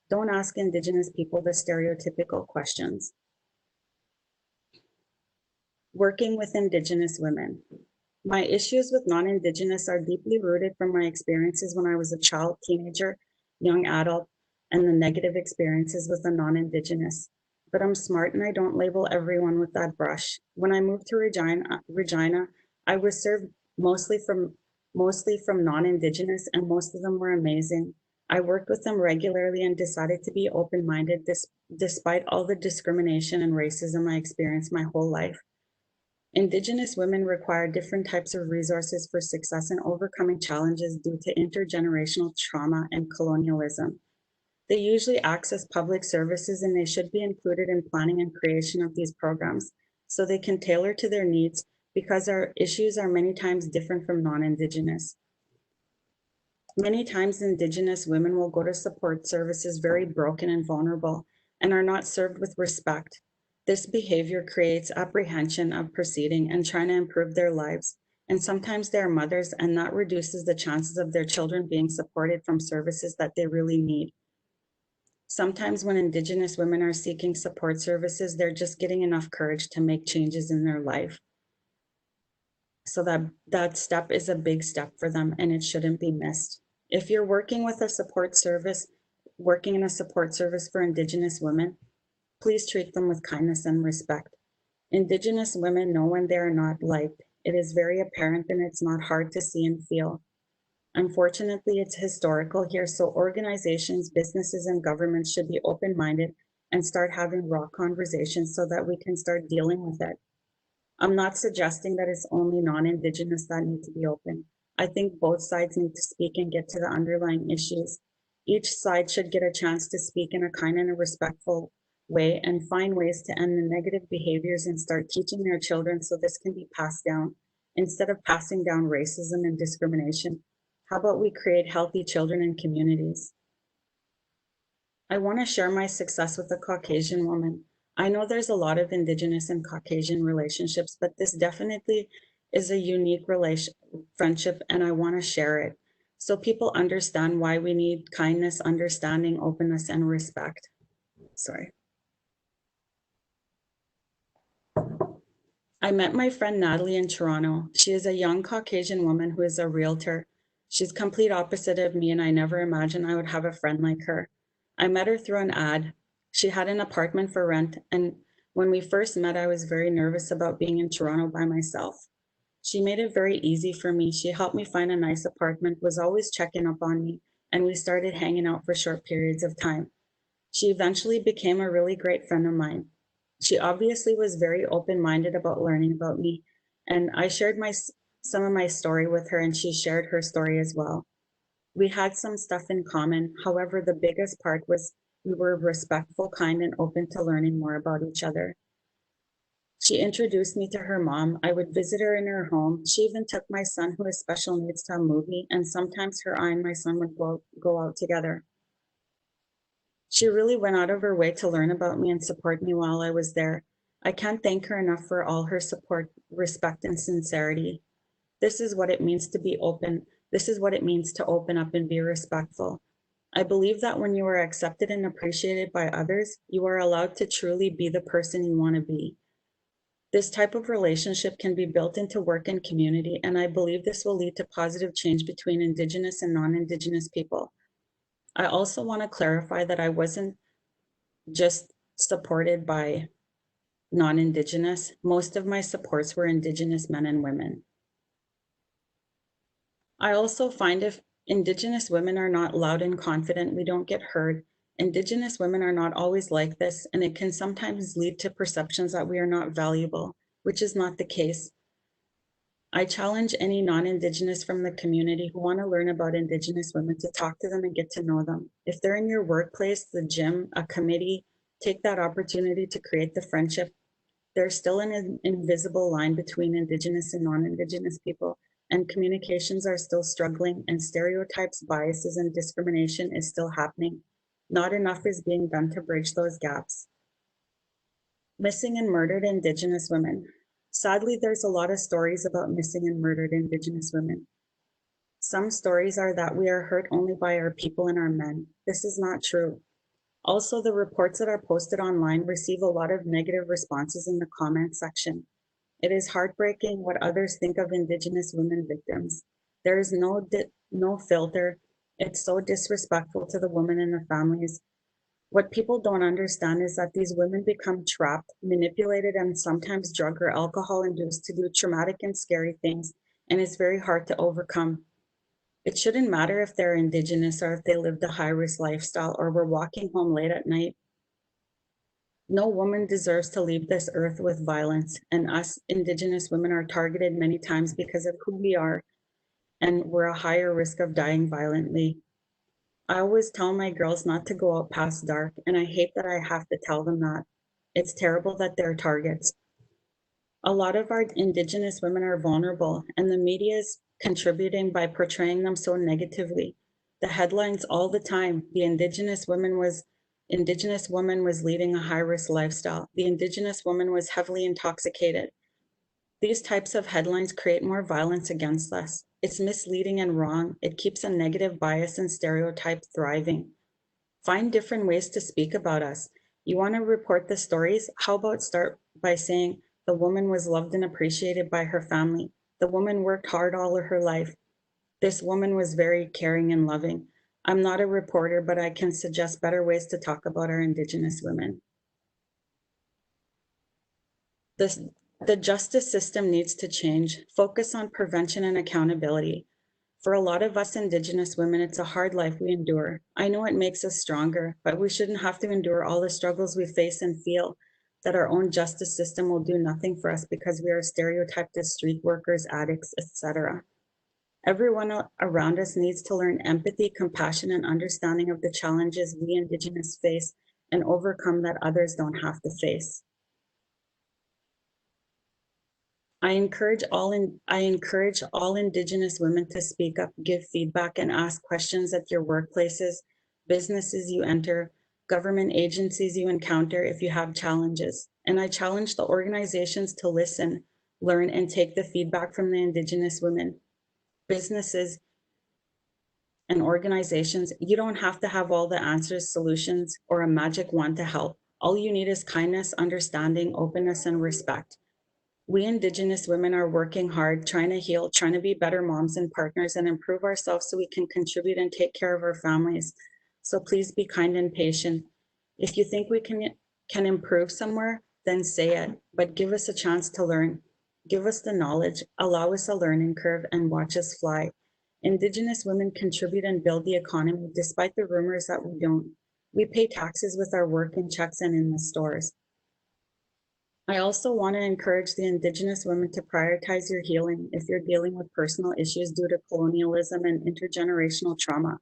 Don't ask Indigenous people the stereotypical questions. Working with Indigenous women. My issues with non-Indigenous are deeply rooted from my experiences when I was a child, teenager, young adult, and the negative experiences with the non-Indigenous. But I'm smart and I don't label everyone with that brush. When I moved to Regina, I was served mostly from non-Indigenous, and most of them were amazing. I worked with them regularly and decided to be open-minded despite all the discrimination and racism I experienced my whole life. Indigenous women require different types of resources for success in overcoming challenges due to intergenerational trauma and colonialism. They usually access public services and they should be included in planning and creation of these programs so they can tailor to their needs because our issues are many times different from non-Indigenous. Many times Indigenous women will go to support services very broken and vulnerable and are not served with respect. This behavior creates apprehension of proceeding and trying to improve their lives. And sometimes they are mothers, and that reduces the chances of their children being supported from services that they really need. Sometimes when Indigenous women are seeking support services, they're just getting enough courage to make changes in their life. So that step is a big step for them and it shouldn't be missed. If you're working with a support service, working in a support service for Indigenous women, please treat them with kindness and respect. Indigenous women know when they are not liked. It is very apparent and it's not hard to see and feel. Unfortunately, it's historical here, so organizations, businesses, and governments should be open-minded and start having raw conversations so that we can start dealing with it. I'm not suggesting that it's only non-Indigenous that need to be open. I think both sides need to speak and get to the underlying issues. Each side should get a chance to speak in a kind and a respectful way and find ways to end the negative behaviors and start teaching their children so this can be passed down. Instead of passing down racism and discrimination, how about we create healthy children and communities? I want to share my success with a Caucasian woman. I know there's a lot of Indigenous and Caucasian relationships, but this definitely is a unique friendship, and I want to share it so people understand why we need kindness, understanding, openness, and respect. Sorry. I met my friend Natalie in Toronto. She is a young Caucasian woman who is a realtor. She's complete opposite of me, and I never imagined I would have a friend like her. I met her through an ad. She had an apartment for rent, and when we first met, I was very nervous about being in Toronto by myself. She made it very easy for me. She helped me find a nice apartment, was always checking up on me, and we started hanging out for short periods of time. She eventually became a really great friend of mine. She obviously was very open-minded about learning about me, and I shared some of my story with her, and she shared her story as well. We had some stuff in common. However, the biggest part was we were respectful, kind, and open to learning more about each other. She introduced me to her mom. I would visit her in her home. She even took my son, who has special needs, to a movie, and sometimes I and my son would go out together. She really went out of her way to learn about me and support me while I was there. I can't thank her enough for all her support, respect, and sincerity. This is what it means to be open. This is what it means to open up and be respectful. I believe that when you are accepted and appreciated by others, you are allowed to truly be the person you want to be. This type of relationship can be built into work and community, and I believe this will lead to positive change between Indigenous and non-Indigenous people. I also want to clarify that I wasn't just supported by non-Indigenous. Most of my supports were Indigenous men and women. I also find if Indigenous women are not loud and confident, we don't get heard. Indigenous women are not always like this, and it can sometimes lead to perceptions that we are not valuable, which is not the case. I challenge any non-Indigenous from the community who want to learn about Indigenous women to talk to them and get to know them. If they're in your workplace, the gym, a committee, take that opportunity to create the friendship. There's still an invisible line between Indigenous and non-Indigenous people, and communications are still struggling, and stereotypes, biases, and discrimination is still happening. Not enough is being done to bridge those gaps. Missing and murdered Indigenous women. Sadly, there's a lot of stories about missing and murdered Indigenous women. Some stories are that we are hurt only by our people and our men. This is not true. Also, the reports that are posted online receive a lot of negative responses in the comment section. It is heartbreaking what others think of Indigenous women victims. There is no filter. It's so disrespectful to the women and the families. What people don't understand is that these women become trapped, manipulated, and sometimes drug or alcohol induced to do traumatic and scary things, and it's very hard to overcome. It shouldn't matter if they're Indigenous or if they lived a high-risk lifestyle or were walking home late at night. No woman deserves to leave this earth with violence, and us Indigenous women are targeted many times because of who we are, and we're a higher risk of dying violently. I always tell my girls not to go out past dark, and I hate that I have to tell them that. It's terrible that they're targets. A lot of our Indigenous women are vulnerable, and the media is contributing by portraying them so negatively. The headlines all the time, the Indigenous woman was leading a high-risk lifestyle. The Indigenous woman was heavily intoxicated. These types of headlines create more violence against us. It's misleading and wrong. It keeps a negative bias and stereotype thriving. Find different ways to speak about us. You want to report the stories? How about start by saying the woman was loved and appreciated by her family. The woman worked hard all of her life. This woman was very caring and loving. I'm not a reporter, but I can suggest better ways to talk about our Indigenous women. The justice system needs to change. Focus on prevention and accountability. For a lot of us Indigenous women, it's a hard life we endure. I know it makes us stronger, but we shouldn't have to endure all the struggles we face and feel that our own justice system will do nothing for us because we are stereotyped as street workers, addicts, etc. Everyone around us needs to learn empathy, compassion, and understanding of the challenges we Indigenous face and overcome that others don't have to face. I encourage all Indigenous women to speak up, give feedback, and ask questions at your workplaces, businesses you enter, government agencies you encounter if you have challenges. And I challenge the organizations to listen, learn, and take the feedback from the Indigenous women. Businesses and organizations, you don't have to have all the answers, solutions, or a magic wand to help. All you need is kindness, understanding, openness, and respect. We Indigenous women are working hard, trying to heal, trying to be better moms and partners and improve ourselves so we can contribute and take care of our families. So please be kind and patient. If you think we can improve somewhere, then say it, but give us a chance to learn. Give us the knowledge, allow us a learning curve, and watch us fly. Indigenous women contribute and build the economy despite the rumors that we don't. We pay taxes with our work in checks and in the stores. I also want to encourage the Indigenous women to prioritize your healing if you're dealing with personal issues due to colonialism and intergenerational trauma.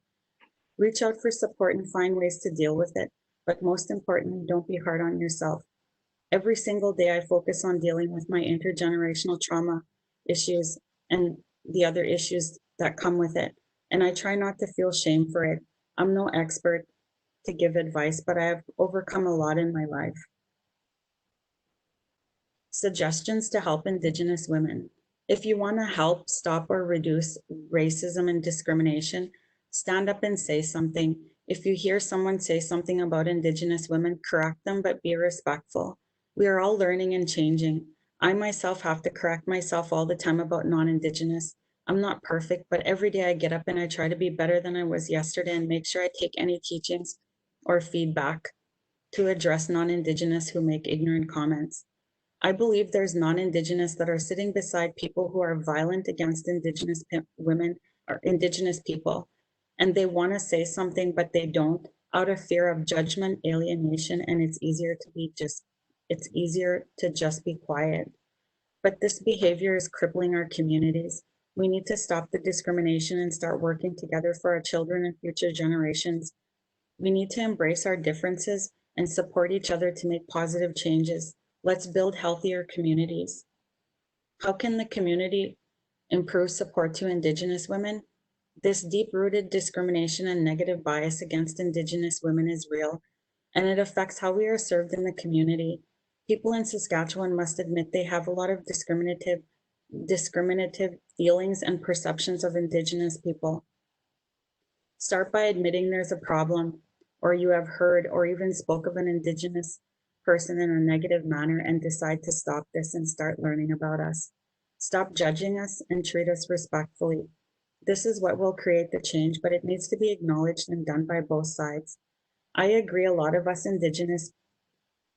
Reach out for support and find ways to deal with it, but most importantly, don't be hard on yourself. Every single day I focus on dealing with my intergenerational trauma issues and the other issues that come with it, and I try not to feel shame for it. I'm no expert to give advice, but I have overcome a lot in my life. Suggestions to help Indigenous women. If you want to help stop or reduce racism and discrimination, stand up and say something. If you hear someone say something about Indigenous women, correct them, but be respectful. We are all learning and changing. I myself have to correct myself all the time about non-Indigenous. I'm not perfect, but every day I get up and I try to be better than I was yesterday and make sure I take any teachings or feedback to address non-Indigenous who make ignorant comments. I believe there's non-Indigenous that are sitting beside people who are violent against Indigenous women or Indigenous people, and they want to say something, but they don't, out of fear of judgment, alienation, and it's easier to just be quiet. But this behavior is crippling our communities. We need to stop the discrimination and start working together for our children and future generations. We need to embrace our differences and support each other to make positive changes. Let's build healthier communities. How can the community improve support to Indigenous women? This deep-rooted discrimination and negative bias against Indigenous women is real, and it affects how we are served in the community. People in Saskatchewan must admit they have a lot of discriminative feelings and perceptions of Indigenous people. Start by admitting there's a problem, or you have heard or even spoke of an Indigenous person in a negative manner, and decide to stop this and start learning about us. Stop judging us and treat us respectfully. This is what will create the change, but it needs to be acknowledged and done by both sides. I agree, a lot of us Indigenous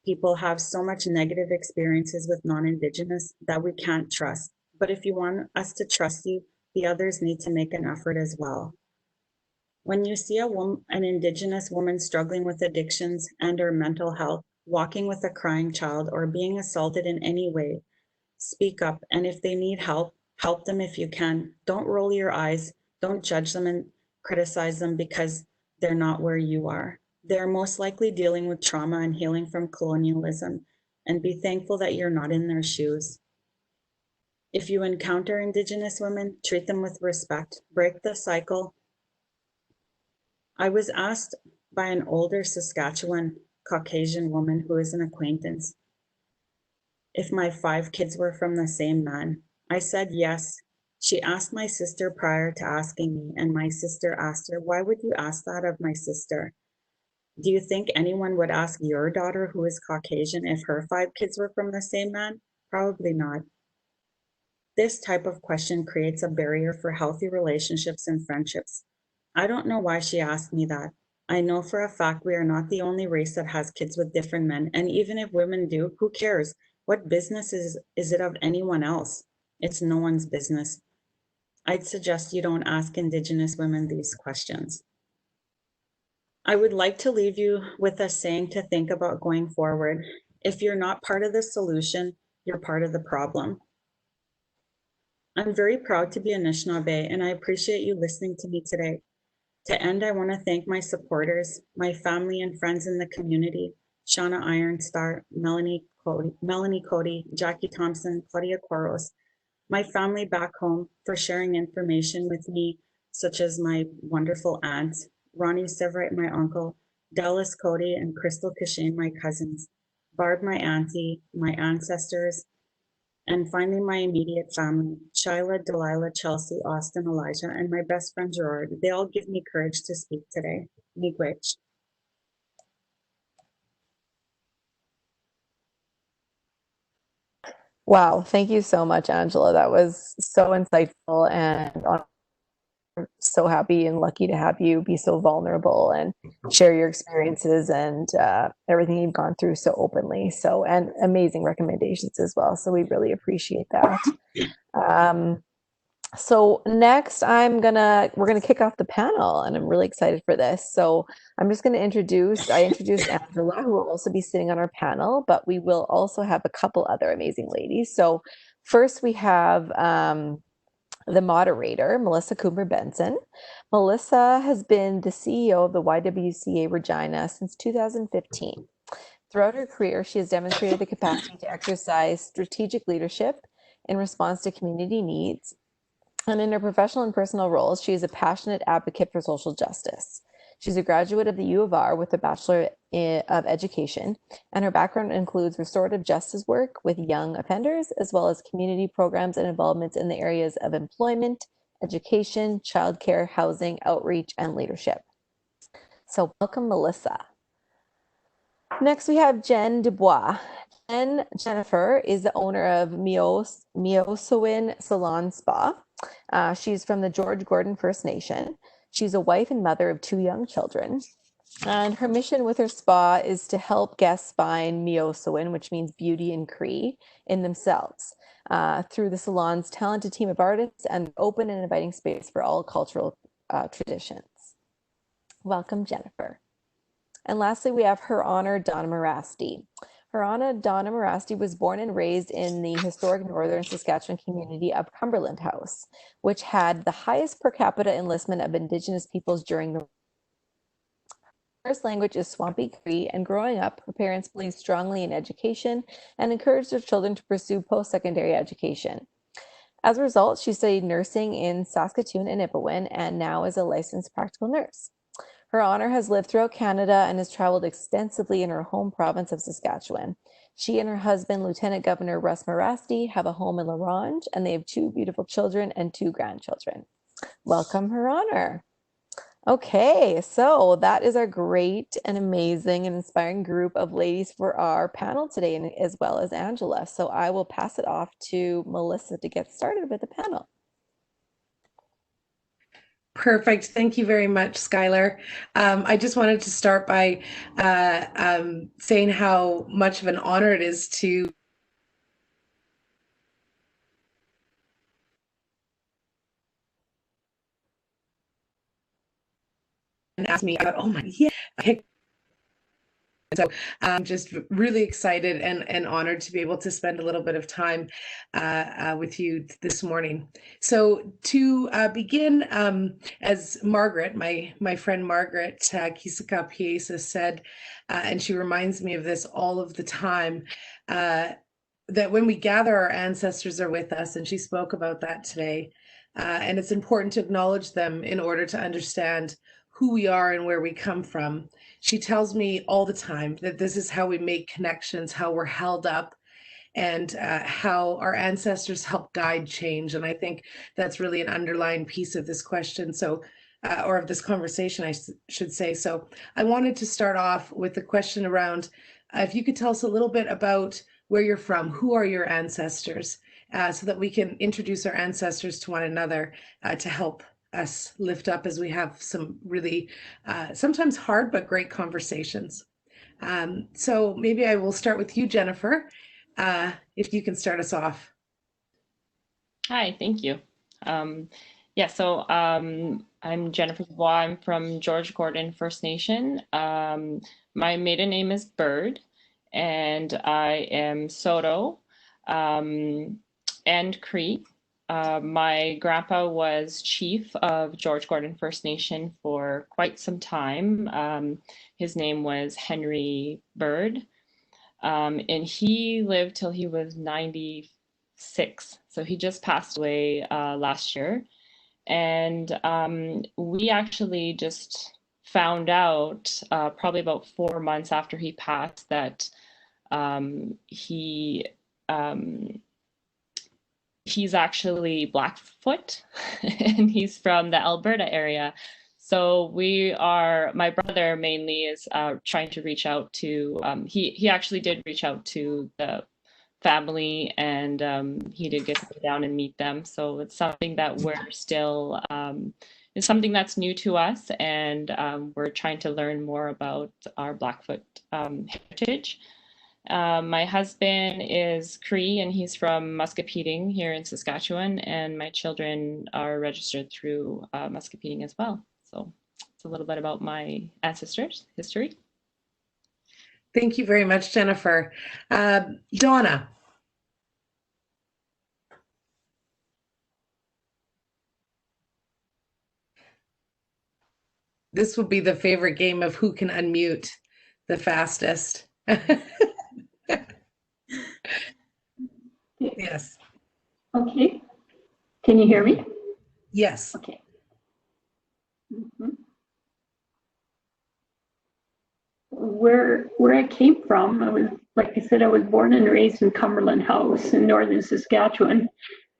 people have so much negative experiences with non-Indigenous that we can't trust. But if you want us to trust you, the others need to make an effort as well. When you see an Indigenous woman struggling with addictions and or mental health, walking with a crying child, or being assaulted in any way, speak up. And if they need help, help them if you can. Don't roll your eyes. Don't judge them and criticize them because they're not where you are. They're most likely dealing with trauma and healing from colonialism, and be thankful that you're not in their shoes. If you encounter Indigenous women, treat them with respect. Break the cycle. I was asked by an older Saskatchewan Caucasian woman who is an acquaintance if my 5 kids were from the same man. I said yes. She asked my sister prior to asking me, and my sister asked her, "Why would you ask that of my sister? Do you think anyone would ask your daughter, who is Caucasian, if her 5 kids were from the same man? Probably not." This type of question creates a barrier for healthy relationships and friendships. I don't know why she asked me that. I know for a fact we are not the only race that has kids with different men, and even if women do, who cares? What business is it of anyone else? It's no one's business. I'd suggest you don't ask Indigenous women these questions. I would like to leave you with a saying to think about going forward. If you're not part of the solution, you're part of the problem. I'm very proud to be a Anishinaabe, and I appreciate you listening to me today. To end, I want to thank my supporters, my family and friends in the community, Shauna Ironstar, Melanie Cody, Jackie Thompson, Claudia Quaros, my family back home for sharing information with me, such as my wonderful aunt, Ronnie Severite, my uncle, Dallas Cody and Crystal Kashane, my cousins, Barb, my auntie, my ancestors, and finally my immediate family, Shyla, Delilah, Chelsea, Austin, Elijah, and my best friend Gerard. They all give me courage to speak today. Miigwech. Wow, thank you so much, Angela. That was so insightful, and I'm so happy and lucky to have you be so vulnerable and share your experiences and everything you've gone through so openly. So, and amazing recommendations as well. So we really appreciate that. So next we're gonna kick off the panel, and I'm really excited for this. So I'm just gonna introduced Angela, who will also be sitting on our panel, but we will also have a couple other amazing ladies. So first we have the moderator, Melissa Coomber-Bendtsen. Melissa has been the CEO of the YWCA Regina since 2015. Throughout her career, she has demonstrated the capacity to exercise strategic leadership in response to community needs. And in her professional and personal roles, she is a passionate advocate for social justice. She's a graduate of the U of R with a Bachelor of Education, and her background includes restorative justice work with young offenders, as well as community programs and involvements in the areas of employment, education, childcare, housing, outreach, and leadership. So welcome, Melissa. Next, we have Jen Dubois. Jennifer is the owner of Miyosiwin Salon Spa. She's from the George Gordon First Nation. She's a wife and mother of 2 young children. And her mission with her spa is to help guests find Miyosiwin, which means beauty in Cree, in themselves, through the salon's talented team of artists and open and inviting space for all cultural traditions. Welcome, Jennifer. And lastly, we have Her Honor Donna Mirasty. Her Honor Donna Mirasty was born and raised in the historic northern Saskatchewan community of Cumberland House, which had the highest per capita enlistment of Indigenous peoples during the first language is Swampy Cree, and growing up, her parents believed strongly in education and encouraged their children to pursue post-secondary education. As a result, she studied nursing in Saskatoon and Nipawin and now is a licensed practical nurse. Her Honor has lived throughout Canada and has traveled extensively in her home province of Saskatchewan. She and her husband, Lieutenant Governor Russ Mirasty, have a home in La Ronge, and they have 2 beautiful children and 2 grandchildren. Welcome, Her Honor. Okay, so that is our great and amazing and inspiring group of ladies for our panel today, and as well as Angela. So I will pass it off to Melissa to get started with the panel. Perfect. Thank you very much, Skylar. I just wanted to start by saying how much of an honor it is to ask me about, oh my, yeah. So I'm just really excited and honored to be able to spend a little bit of time with you this morning. So to begin, as Margaret, my friend Margaret Kisikaw Piyesis said, and she reminds me of this all of the time, that when we gather, our ancestors are with us, and she spoke about that today. And it's important to acknowledge them in order to understand who we are and where we come from. She tells me all the time that this is how we make connections, how we're held up, and how our ancestors help guide change. And I think that's really an underlying piece of this question, so or of this conversation, I should say. So I wanted to start off with the question around if you could tell us a little bit about where you're from, who are your ancestors, so that we can introduce our ancestors to one another to help us lift up as we have some really sometimes hard but great conversations. So maybe I will start with you, Jennifer, if you can start us off. Hi, thank you. So I'm Jennifer Dubois. I'm from George Gordon First Nation. My maiden name is Bird, and I am Soto and Cree. My grandpa was chief of George Gordon First Nation for quite some time. His name was Henry Bird, and he lived till he was 96. So he just passed away last year. And we actually just found out probably about 4 months after he passed that he's actually Blackfoot and he's from the Alberta area. So my brother mainly is trying to reach out to, he actually did reach out to the family, and he did get to go down and meet them. So it's something that we're still, it's something that's new to us, and we're trying to learn more about our Blackfoot heritage. My husband is Cree, and he's from Muscopetting here in Saskatchewan, and my children are registered through Muscopetting as well. So it's a little bit about my ancestors' history. Thank you very much, Jennifer. Donna. This will be the favorite game of who can unmute the fastest. Yes. Okay. Can you hear me? Yes. Okay. Where I came from, I was, like I said, I was born and raised in Cumberland House in northern Saskatchewan,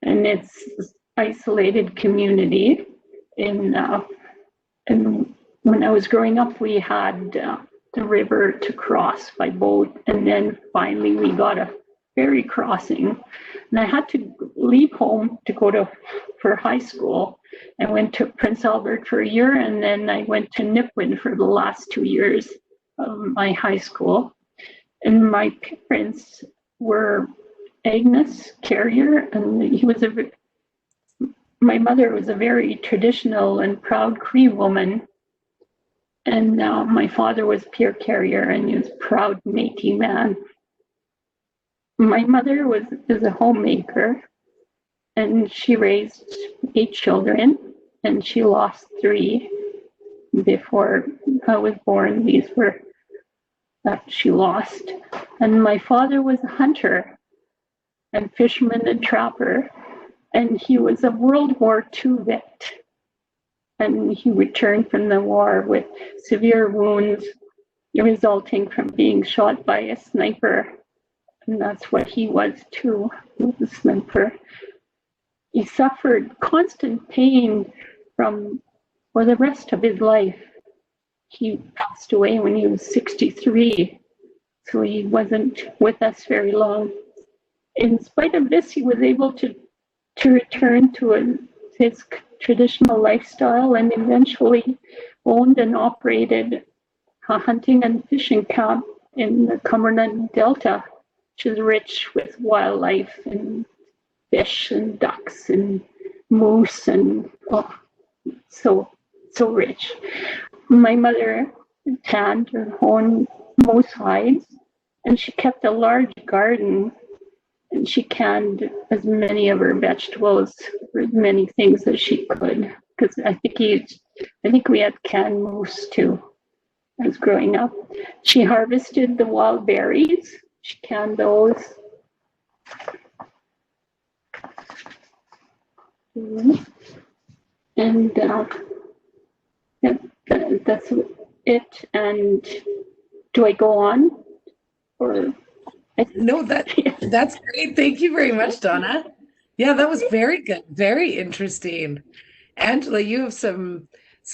and it's an isolated community. And when I was growing up, we had the river to cross by boat, and then finally we got a ferry crossing, and I had to leave home to go for high school. I went to Prince Albert for a year, and then I went to Nipawin for the last 2 years of my high school. And my parents were Agnes Carrier, and my mother was a very traditional and proud Cree woman. And my father was Pierre Carrier, and he was a proud Métis man. My mother is a homemaker, and she raised 8 children, and she lost 3 before I was born. These were that she lost. And my father was a hunter and fisherman and trapper, And he was a World War II vet. And he returned from the war with severe wounds resulting from being shot by a sniper. And that's what he was too, he was a sniper. He suffered constant pain for the rest of his life. He passed away when he was 63, so he wasn't with us very long. In spite of this, he was able to return to his traditional lifestyle and eventually owned and operated a hunting and fishing camp in the Cumberland Delta, which is rich with wildlife and fish and ducks and moose and so rich. My mother tanned her own moose hides, and she kept a large garden, and she canned as many of her vegetables or as many things as she could. Because I think we had canned moose too as growing up. She harvested the wild berries. She canned those. And that's it. And do I go on? Or no, that's great. Thank you very much, Donna. Yeah, that was very good. Very interesting. Angela, you have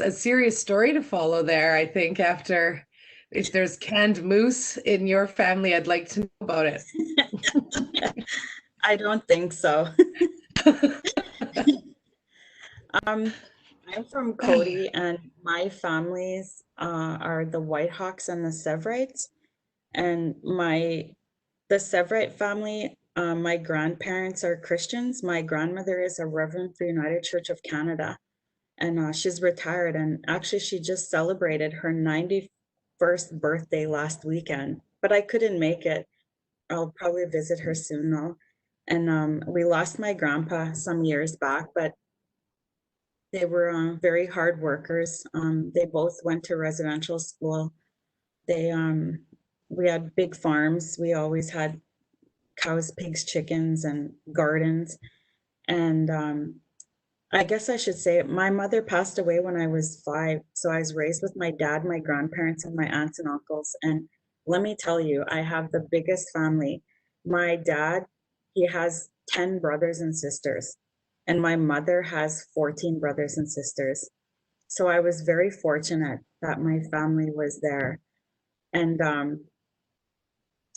a serious story to follow there, I think, after if there's canned moose in your family, I'd like to know about it. I don't think so. I'm from Cody, and my families are the Whitehawks and the Severites. And the Severite family, my grandparents are Christians. My grandmother is a Reverend for United Church of Canada, and she's retired. And actually, she just celebrated her 91st birthday last weekend, but I couldn't make it. I'll probably visit her soon though. And we lost my grandpa some years back, but they were very hard workers. They both went to residential school. We had big farms. We always had cows, pigs, chickens, and gardens. And I guess I should say my mother passed away when I was 5. So I was raised with my dad, my grandparents, and my aunts and uncles. And let me tell you, I have the biggest family. My dad, he has 10 brothers and sisters. And my mother has 14 brothers and sisters. So I was very fortunate that my family was there. And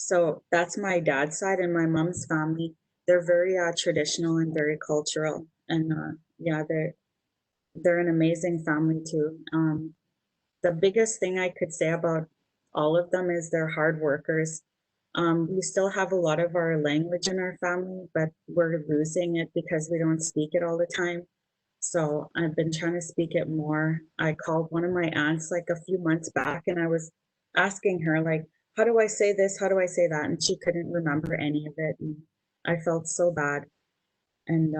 so that's my dad's side, and my mom's family, they're very traditional and very cultural. And yeah, they're an amazing family too. The biggest thing I could say about all of them is they're hard workers. We still have a lot of our language in our family, but we're losing it because we don't speak it all the time. So I've been trying to speak it more. I called one of my aunts like a few months back, and I was asking her like, how do I say this? How do I say that? And she couldn't remember any of it. And I felt so bad. And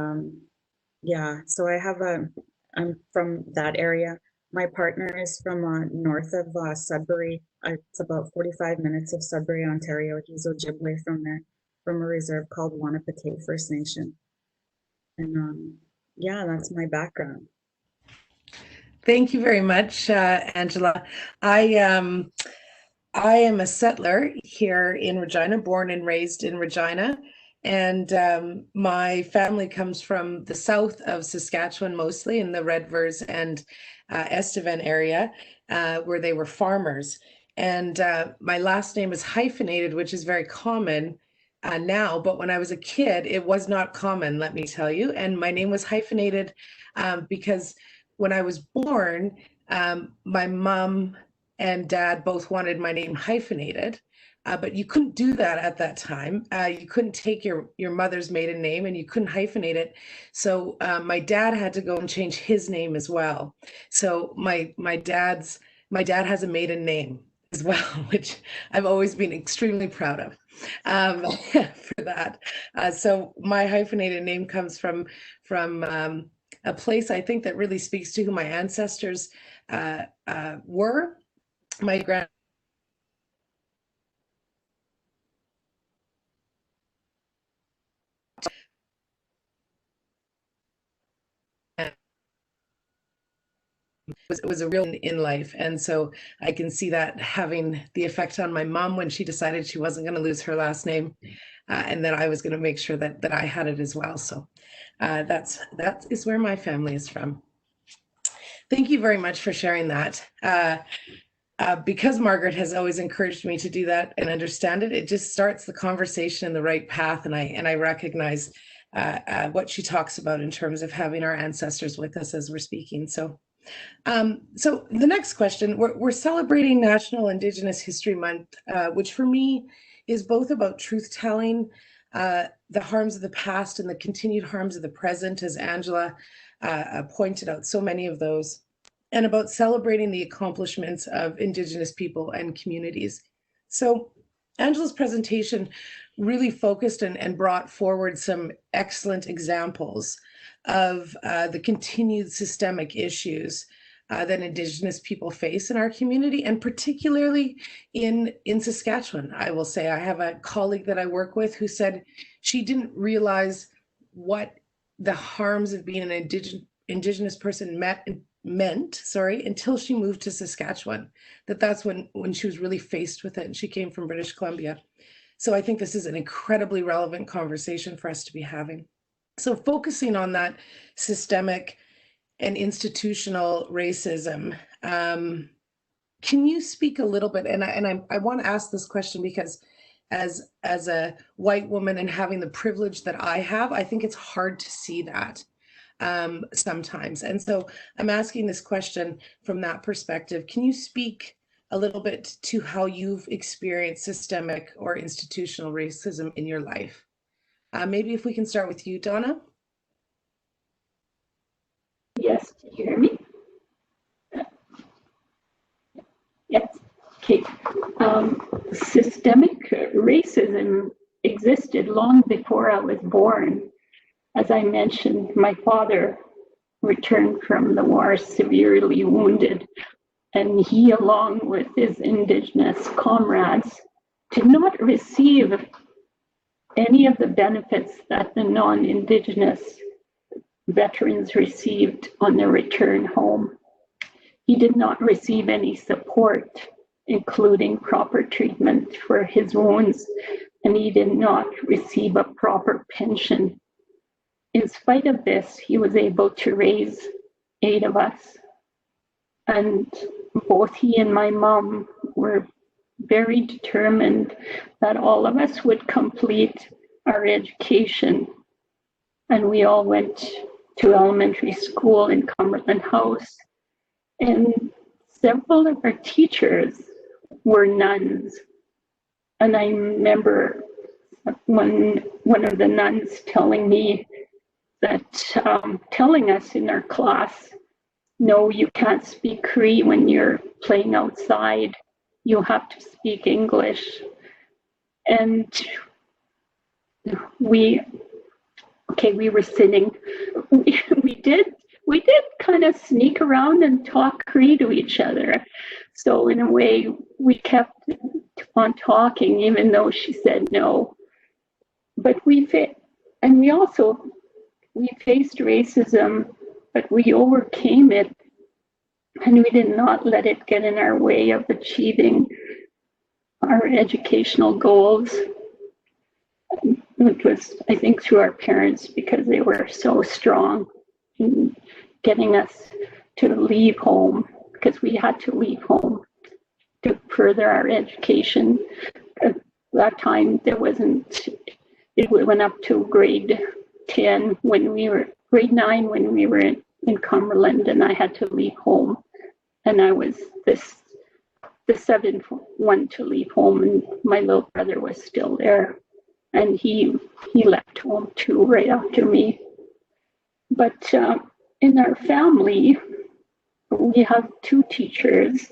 yeah, so I'm from that area. My partner is from north of Sudbury. It's about 45 minutes of Sudbury, Ontario. He's Ojibwe from there, from a reserve called Wanapate First Nation. And yeah, that's my background. Thank you very much, Angela. I am a settler here in Regina, born and raised in Regina. And my family comes from the south of Saskatchewan, mostly in the Redvers and Estevan area, where they were farmers. And my last name is hyphenated, which is very common now. But when I was a kid, it was not common, let me tell you. And my name was hyphenated because when I was born, my mom and dad both wanted my name hyphenated, but you couldn't do that at that time. You couldn't take your mother's maiden name and you couldn't hyphenate it. So my dad had to go and change his name as well. So my dad has a maiden name as well, which I've always been extremely proud of for that. So my hyphenated name comes from a place I think that really speaks to who my ancestors were. My grand was a real in life. And so I can see that having the effect on my mom when she decided she wasn't going to lose her last name. And that I was going to make sure that I had it as well. So that is where my family is from. Thank you very much for sharing that. Because Margaret has always encouraged me to do that and understand it, it just starts the conversation in the right path. And I recognize what she talks about in terms of having our ancestors with us as we're speaking. So the next question, we're celebrating National Indigenous History Month, which for me is both about truth-telling, the harms of the past and the continued harms of the present, as Angela pointed out, so many of those, and about celebrating the accomplishments of Indigenous people and communities. So Angela's presentation really focused and brought forward some excellent examples of the continued systemic issues that Indigenous people face in our community, and particularly in Saskatchewan. I will say, I have a colleague that I work with who said she didn't realize what the harms of being an Indigenous person meant, until she moved to Saskatchewan. That's when she was really faced with it, and she came from British Columbia. So I think this is an incredibly relevant conversation for us to be having. So focusing on that systemic and institutional racism, can you speak a little bit, and I want to ask this question because as a white woman and having the privilege that I have, I think it's hard to see that sometimes. And so I'm asking this question from that perspective. Can you speak a little bit to how you've experienced systemic or institutional racism in your life? Maybe if we can start with you, Donna. Yes, can you hear me? Yes, okay. Systemic racism existed long before I was born. As I mentioned, my father returned from the war severely wounded, and he, along with his Indigenous comrades, did not receive any of the benefits that the non-Indigenous veterans received on their return home. He did not receive any support, including proper treatment for his wounds, and he did not receive a proper pension. In spite of this, he was able to raise 8 of us. And both he and my mom were very determined that all of us would complete our education. And we all went to elementary school in Cumberland House. And several of our teachers were nuns. And I remember one of the nuns telling me that, telling us in our class, no, you can't speak Cree when you're playing outside. You have to speak English. And we were sitting, we did kind of sneak around and talk Cree to each other. So in a way, we kept on talking, even though she said no. But we faced racism, but we overcame it, and we did not let it get in our way of achieving our educational goals. It was, I think, through our parents, because they were so strong in getting us to leave home, because we had to leave home to further our education. At that time, it went up to grade 10 grade 9 when we were in Cumberland, and I had to leave home. And I was the 7th one to leave home, and my little brother was still there. And he left home too right after me. But in our family, we have 2 teachers,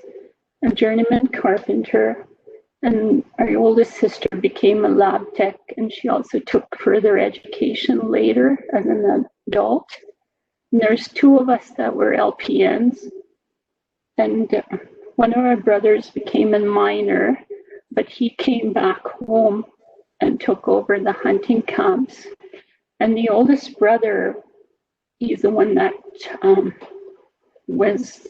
a journeyman carpenter, and our oldest sister became a lab tech, and she also took further education later as an adult. And there's 2 of us that were LPNs, and one of our brothers became a miner, but he came back home and took over the hunting camps. And the oldest brother, he's the one that was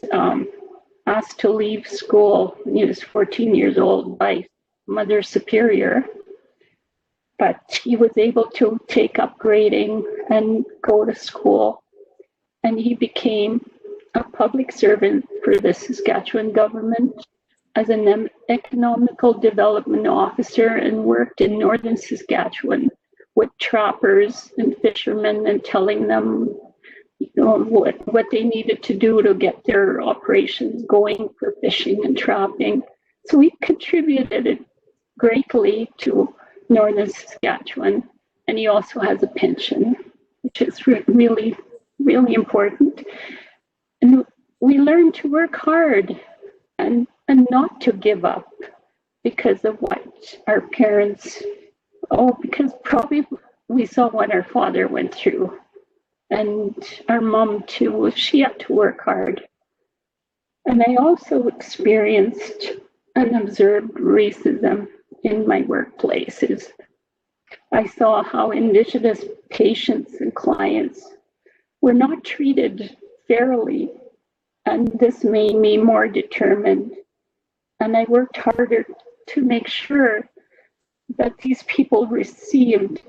asked to leave school. He was 14 years old by Mother Superior, but he was able to take up grading and go to school. And he became a public servant for the Saskatchewan government as an economical development officer, and worked in northern Saskatchewan with trappers and fishermen and telling them, you know, what they needed to do to get their operations going for fishing and trapping. So he contributed greatly to northern Saskatchewan, and he also has a pension, which is really, really important. And we learn to work hard and not to give up because of what our parents, because probably we saw what our father went through. And our mom too, she had to work hard. And I also experienced and observed racism in my workplaces. I saw how Indigenous patients and clients were not treated fairly, and this made me more determined. And I worked harder to make sure that these people received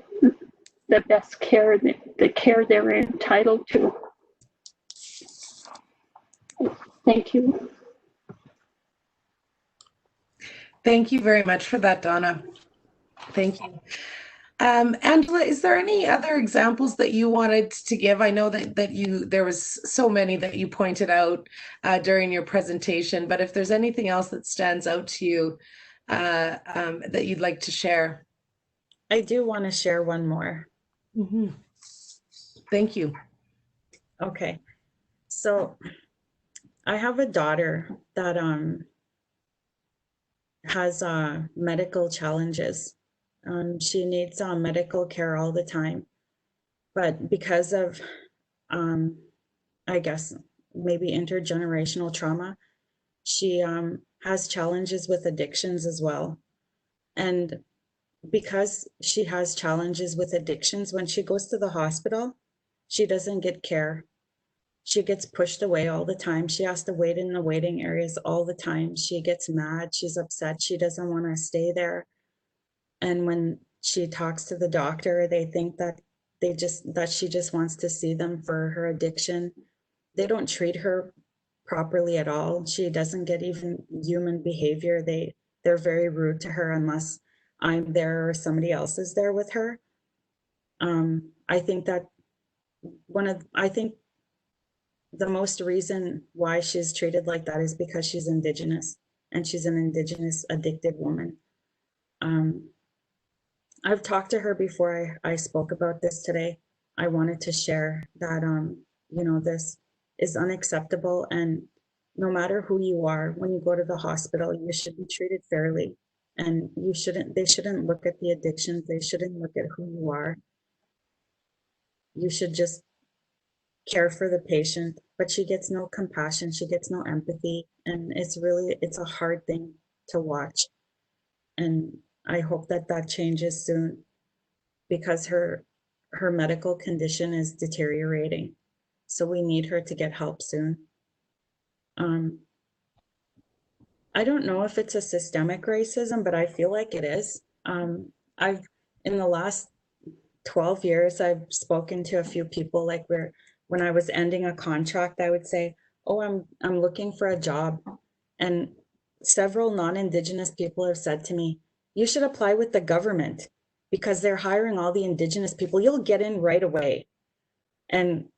the best care, the care they were entitled to. Thank you. Thank you very much for that, Donna. Thank you. Angela, is there any other examples that you wanted to give? I know that there was so many that you pointed out during your presentation, but if there's anything else that stands out to you that you'd like to share. I do want to share one more. Mm-hmm. Thank you. Okay. So I have a daughter that has medical challenges. She needs medical care all the time, but because of, I guess, maybe intergenerational trauma, she has challenges with addictions as well. And because she has challenges with addictions, when she goes to the hospital, she doesn't get care. She gets pushed away all the time. She has to wait in the waiting areas all the time. She gets mad. She's upset. She doesn't want to stay there. And when she talks to the doctor, they think that she just wants to see them for her addiction. They don't treat her properly at all. She doesn't get even human behavior. They're very rude to her unless I'm there or somebody else is there with her. I think that the most reason why she's treated like that is because she's Indigenous, and she's an Indigenous addicted woman. I've talked to her before I spoke about this today. I wanted to share that, this is unacceptable, and no matter who you are, when you go to the hospital, you should be treated fairly, and they shouldn't look at the addictions. They shouldn't look at who you are. You should just care for the patient, but she gets no compassion. She gets no empathy, and it's a hard thing to watch. And I hope that changes soon, because her medical condition is deteriorating. So we need her to get help soon. I don't know if it's a systemic racism, but I feel like it is. In the last 12 years, I've spoken to a few people, like when I was ending a contract, I would say, oh, I'm looking for a job. And several non-Indigenous people have said to me, you should apply with the government because they're hiring all the Indigenous people. You'll get in right away. And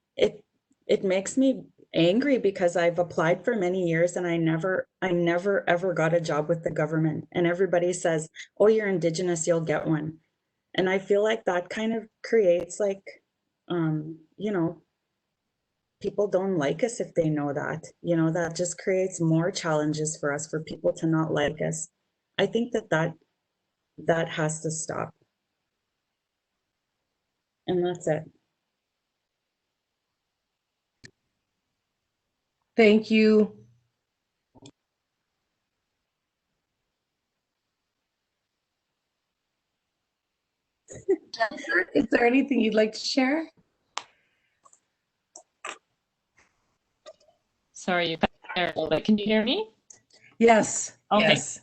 it makes me angry because I've applied for many years and I never ever got a job with the government. And everybody says, oh, you're Indigenous, you'll get one. And I feel like that kind of creates like, people don't like us if they know that, that just creates more challenges for us, for people to not like us. I think that has to stop. And that's it. Thank you. Jennifer, is there anything you'd like to share? Sorry, you cut there a little bit. Can you hear me? Yes. Okay. Yes.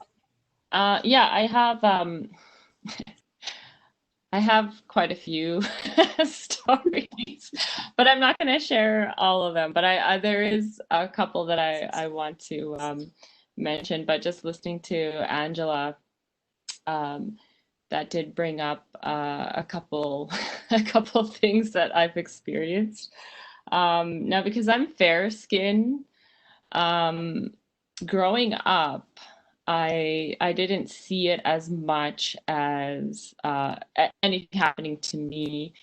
Yeah, I have quite a few stories, but I'm not going to share all of them. But there is a couple that I want to mention. But just listening to Angela, that did bring up a couple things that I've experienced. Now, because I'm fair skinned, growing up, I didn't see it as much as anything happening to me.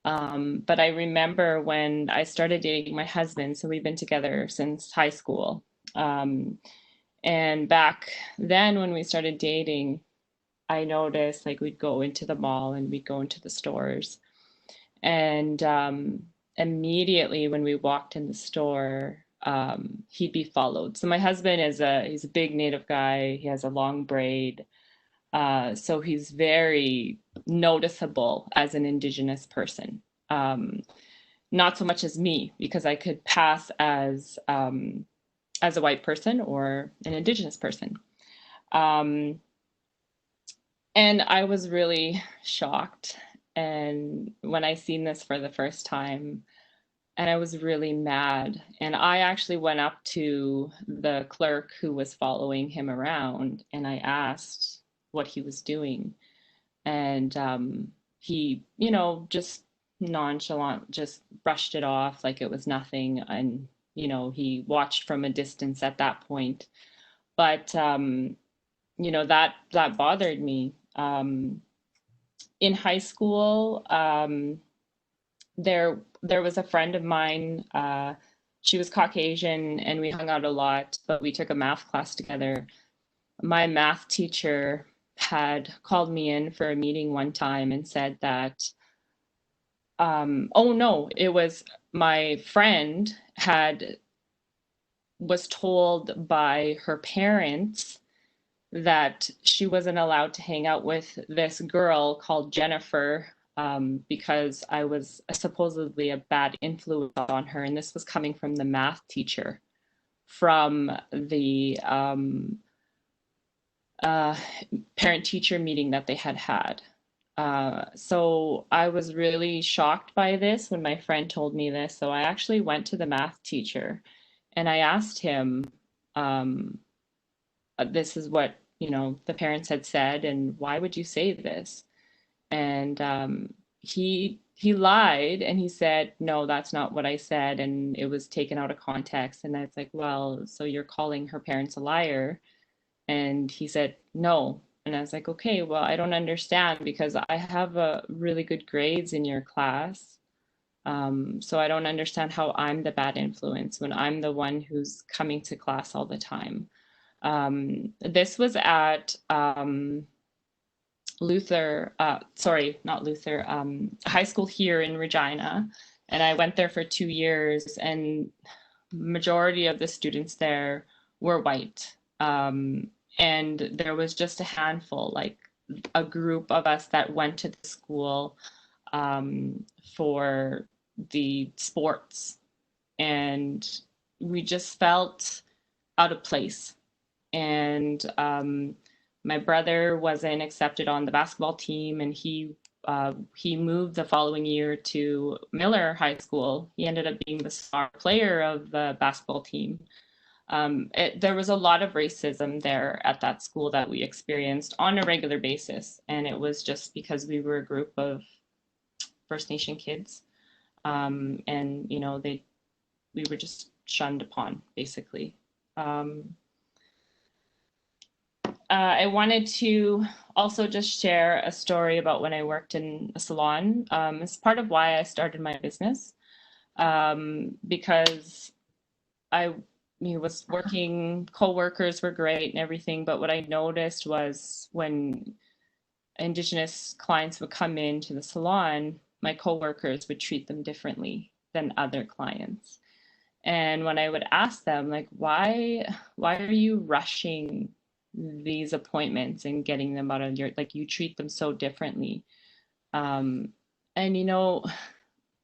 But I remember when I started dating my husband, so we've been together since high school. And back then when we started dating, I noticed like we'd go into the mall and we'd go into the stores. And immediately when we walked in the store, he'd be followed. So my husband he's a big native guy. He has a long braid. So he's very noticeable as an Indigenous person. Not so much as me, because I could pass as a white person or an Indigenous person. And I was really shocked. And when I seen this for the first time, and I was really mad. And I actually went up to the clerk who was following him around, and I asked what he was doing. And he, just nonchalant, just brushed it off like it was nothing. And, he watched from a distance at that point. But, that bothered me. In high school, there was a friend of mine. She was Caucasian, and we hung out a lot, but we took a math class together. My math teacher had called me in for a meeting one time and said that, oh no, it was my friend was told by her parents that she wasn't allowed to hang out with this girl called Jennifer, because I was supposedly a bad influence on her. And this was coming from the math teacher from the parent-teacher meeting that they had. So I was really shocked by this when my friend told me this. So I actually went to the math teacher and I asked him, this is what, the parents had said, and why would you say this? And he lied, and he said, no, that's not what I said, and it was taken out of context. And I was like, well, so you're calling her parents a liar? And he said, no. And I was like, okay, well, I don't understand, because I have really good grades in your class. So I don't understand how I'm the bad influence when I'm the one who's coming to class all the time. This was at high school here in Regina. And I went there for 2 years, and majority of the students there were white. And there was just a handful, like a group of us that went to the school for the sports. And we just felt out of place. And my brother wasn't accepted on the basketball team, and he moved the following year to Miller High School. He ended up being the star player of the basketball team. There was a lot of racism there at that school that we experienced on a regular basis, and it was just because we were a group of First Nation kids, and we were just shunned upon, basically. I wanted to also just share a story about when I worked in a salon. It's part of why I started my business, because I was working, co-workers were great and everything, but what I noticed was when Indigenous clients would come into the salon, my co-workers would treat them differently than other clients. And when I would ask them, like, why are you rushing these appointments and getting them out of your, like, you treat them so differently? And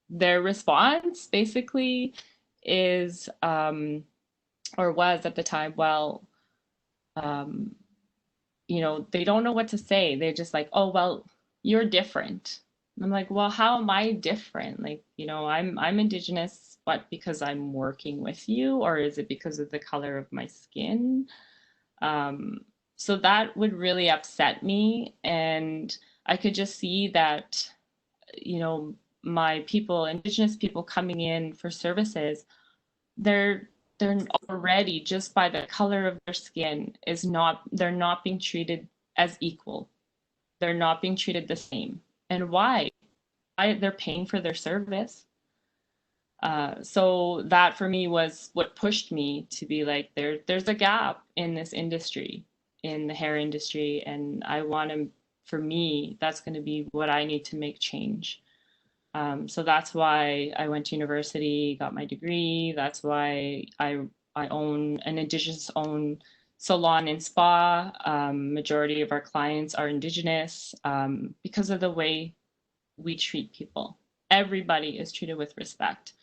their response basically is, or was at the time, well, you know, they don't know what to say. They're just like, oh, well, you're different. And I'm like, well, how am I different? Like, you know, I'm Indigenous, but because I'm working with you, or is it because of the color of my skin? So that would really upset me. And I could just see that, you know, my people, Indigenous people coming in for services, they're already, just by the color of their skin, they're not being treated as equal. They're not being treated the same. And why? They're paying for their service. So that for me was what pushed me to be like, there's a gap in this industry, in the hair industry, and I want to, for me, that's going to be what I need to make change. So that's why I went to university, got my degree. That's why I own an Indigenous-owned salon and spa. Majority of our clients are Indigenous because of the way we treat people. Everybody is treated with respect.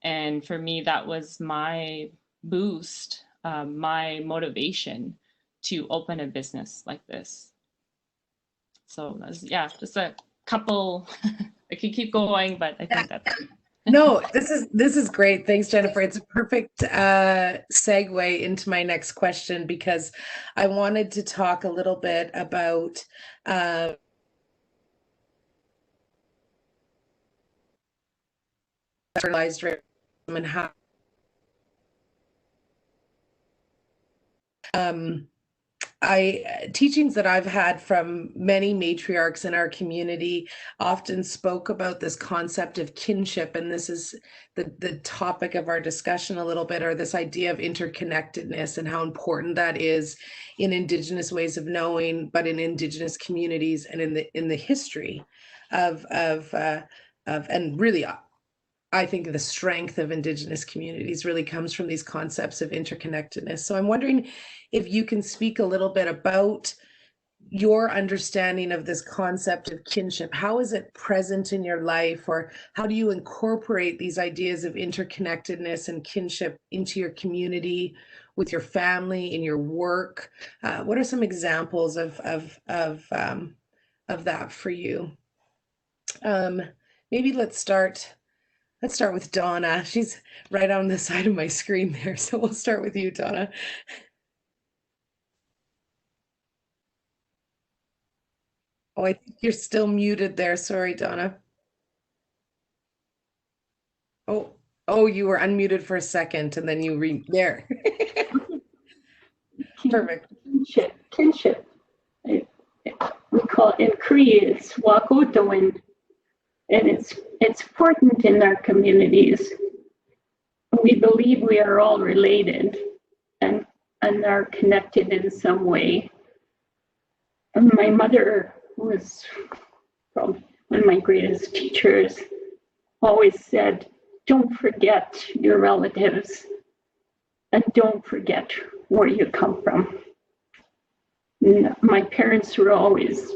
And for me, that was my boost, my motivation to open a business like this. So that's, yeah, just a couple. I could keep going, but I think that's No, this is great. Thanks, Jennifer. It's a perfect segue into my next question, because I wanted to talk a little bit about internalized racism and how teachings that I've had from many matriarchs in our community often spoke about this concept of kinship, and this is the topic of our discussion a little bit, or this idea of interconnectedness and how important that is in Indigenous ways of knowing, but in Indigenous communities and in the history of and really, I think the strength of Indigenous communities really comes from these concepts of interconnectedness. So I'm wondering if you can speak a little bit about your understanding of this concept of kinship. How is it present in your life, or how do you incorporate these ideas of interconnectedness and kinship into your community, with your family, in your work? What are some examples of that for you? Maybe let's start with Donna. She's right on the side of my screen there. So we'll start with you, Donna. Oh, I think you're still muted there. Sorry, Donna. Oh, you were unmuted for a second and then you there. Perfect. Kinship. We call it in Cree, it's Wakotowin, and it's important in our communities. We believe we are all related and are connected in some way. And my mother was probably one of my greatest teachers, always said, don't forget your relatives and don't forget where you come from. And my parents were always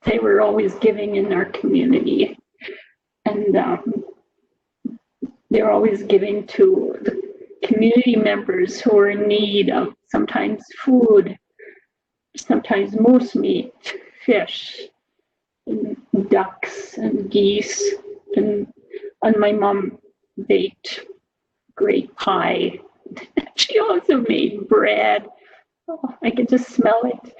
giving in our community, and they're always giving to the community members who are in need of sometimes food, sometimes moose meat, fish, and ducks and geese, and my mom baked great pie. She also made bread. Oh, I could just smell it.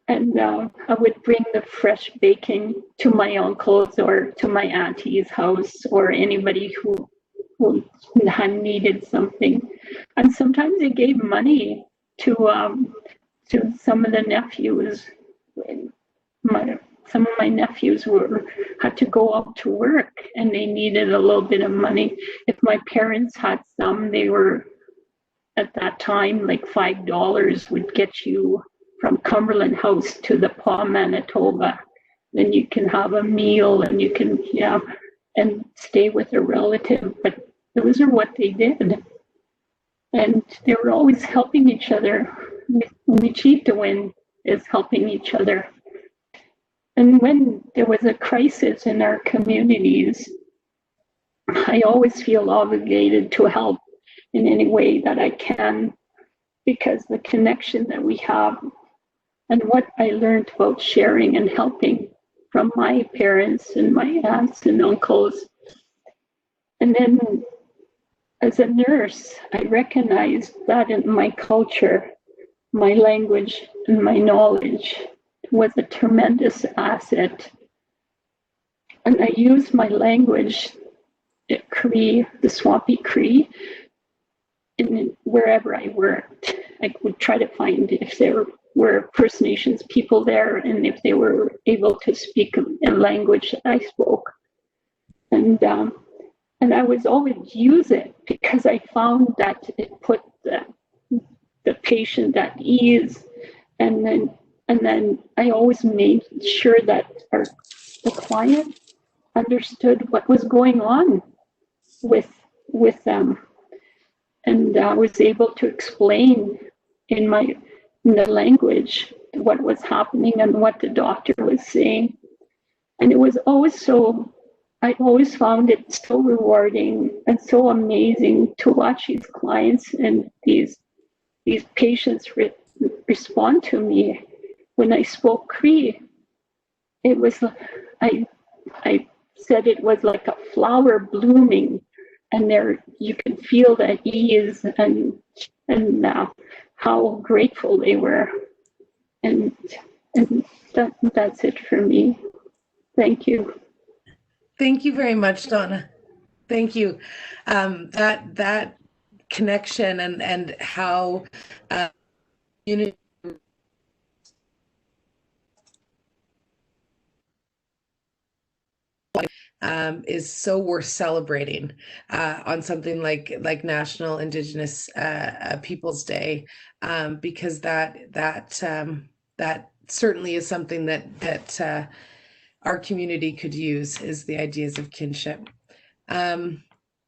And I would bring the fresh baking to my uncle's or to my auntie's house, or anybody who had needed something. And sometimes they gave money to some of the nephews. Some of my nephews had to go out to work and they needed a little bit of money. If my parents had some, they were at that time like $5 would get you from Cumberland House to the Paw, Manitoba. Then you can have a meal and you can and stay with a relative. But those are what they did, and they were always helping each other. Miyosiwin is helping each other. And when there was a crisis in our communities, I always feel obligated to help in any way that I can, because the connection that we have and what I learned about sharing and helping from my parents and my aunts and uncles. And then as a nurse, I recognized that in my culture, my language and my knowledge was a tremendous asset. And I used my language, Cree, the Swampy Cree, in wherever I worked. I would try to find if there were First Nations people there and if they were able to speak a language that I spoke. And I was always use it because I found that it put the patient at ease. And then I always made sure that the client understood what was going on with them. And I was able to explain in the language what was happening and what the doctor was saying. And it was always I always found it so rewarding and so amazing to watch these clients and these patients respond to me. When I spoke Cree, it was, I said it was like a flower blooming, and there you can feel that ease and how grateful they were. And that's it for me. Thank you. Thank you very much, Donna. Thank you. That connection and how unity is so worth celebrating on something like National Indigenous Peoples Day, because that certainly is something that our community could use, is the ideas of kinship.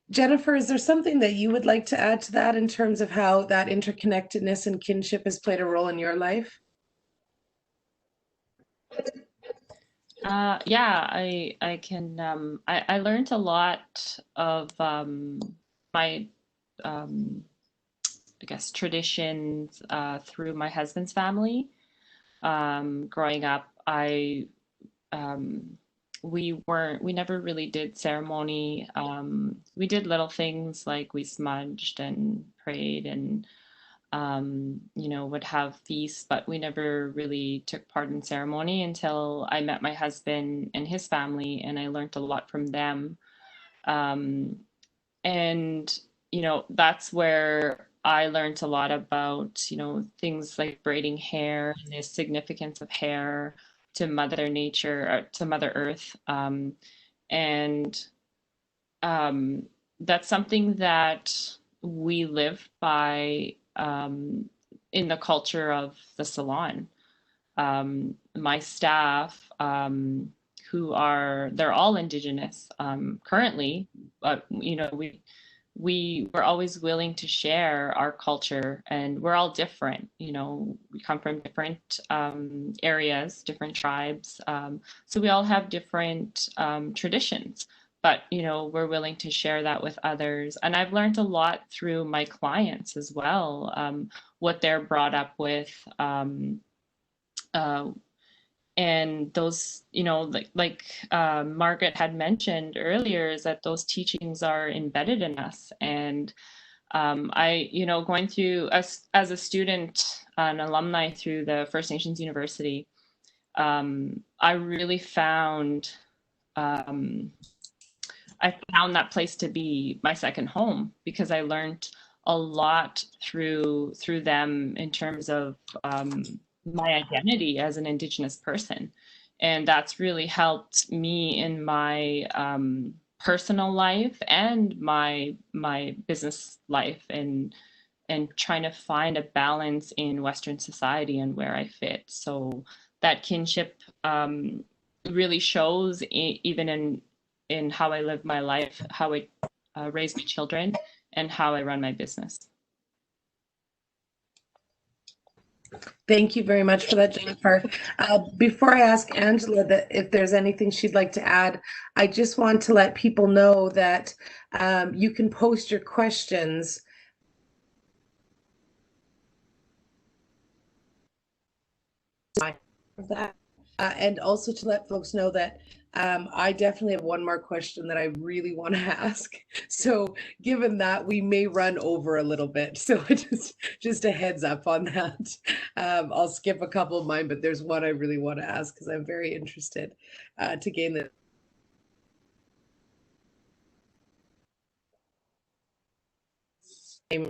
Jennifer, is there something that you would like to add to that in terms of how that interconnectedness and kinship has played a role in your life? Yeah, I can. I learned a lot of my, I guess, traditions through my husband's family. Growing up, we never really did ceremony. We did little things like we smudged and prayed and would have feasts, but we never really took part in ceremony until I met my husband and his family, and I learned a lot from them. And that's where I learned a lot about things like braiding hair and the significance of hair to Mother Nature, or to Mother Earth, and that's something that we live by in the culture of the salon. My staff, they're all Indigenous currently, but we were always willing to share our culture, and we're all different. We come from different areas, different tribes, so we all have different traditions, but we're willing to share that with others. And I've learned a lot through my clients as well, what they're brought up with, and those, like Margaret had mentioned earlier, is that those teachings are embedded in us. And I, going through as a student, an alumni through the First Nations University, I really found that place to be my second home, because I learned a lot through them in terms of my identity as an Indigenous person. And that's really helped me in my personal life and my business life, and trying to find a balance in Western society and where I fit. So that kinship really shows even in how I live my life, how I raise my children, and how I run my business. Thank you very much for that, Jennifer. Before I ask Angela if there's anything she'd like to add, I just want to let people know that you can post your questions of that. And also to let folks know that I definitely have one more question that I really want to ask. So given that, we may run over a little bit. So just a heads up on that. I'll skip a couple of mine, but there's one I really want to ask because I'm very interested to gain the.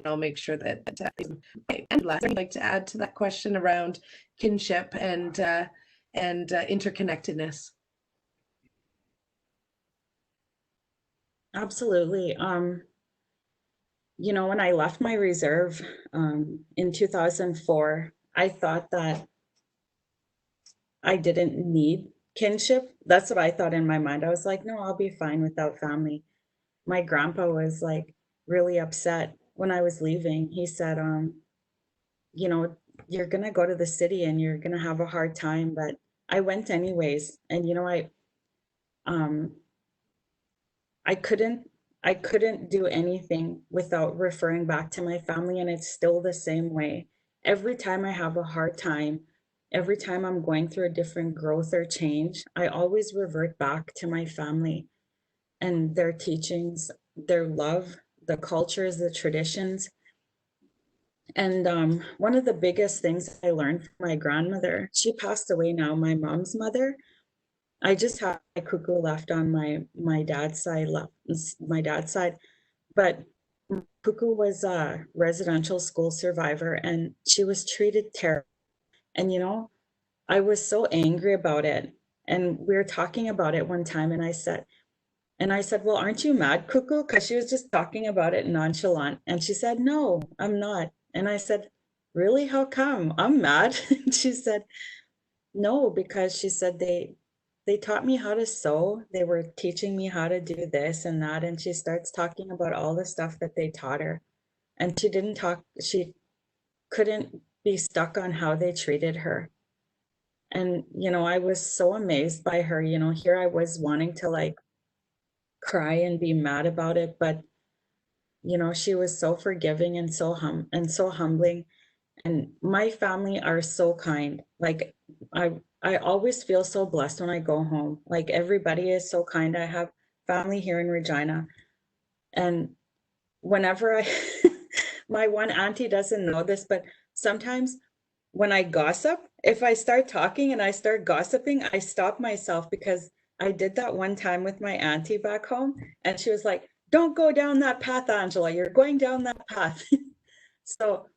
I'll make sure that. Okay. And last, I'd like to add to that question around kinship and interconnectedness. Absolutely. You know, when I left my reserve in 2004, I thought that I didn't need kinship. That's what I thought in my mind. I was like, no, I'll be fine without family. My grandpa was like really upset when I was leaving. He said, you know, you're going to go to the city and you're going to have a hard time. But I went anyways. And, you know, I couldn't do anything without referring back to my family, and it's still the same way. Every time I have a hard time, every time I'm going through a different growth or change, I always revert back to my family and their teachings, their love, the cultures, the traditions. And one of the biggest things I learned from my grandmother, she passed away now, my mom's mother. I just have my cuckoo left on my dad's side, but cuckoo was a residential school survivor and she was treated terribly. And you know, I was so angry about it. And we were talking about it one time, and I said, well, aren't you mad, cuckoo? Because she was just talking about it nonchalant. And she said, no, I'm not. And I said, really? How come? I'm mad. And she said, no, because she said they taught me how to sew. They were teaching me how to do this and that. And she starts talking about all the stuff that they taught her. And she couldn't be stuck on how they treated her. And, you know, I was so amazed by her. You know, here I was wanting to like cry and be mad about it. But, you know, she was so forgiving and so humbling. And my family are so kind. Like I always feel so blessed when I go home. Like everybody is so kind. I have family here in Regina. And whenever my one auntie doesn't know this, but sometimes when I gossip, if I start talking and I start gossiping, I stop myself because I did that one time with my auntie back home. And she was like, don't go down that path, Angela. You're going down that path. So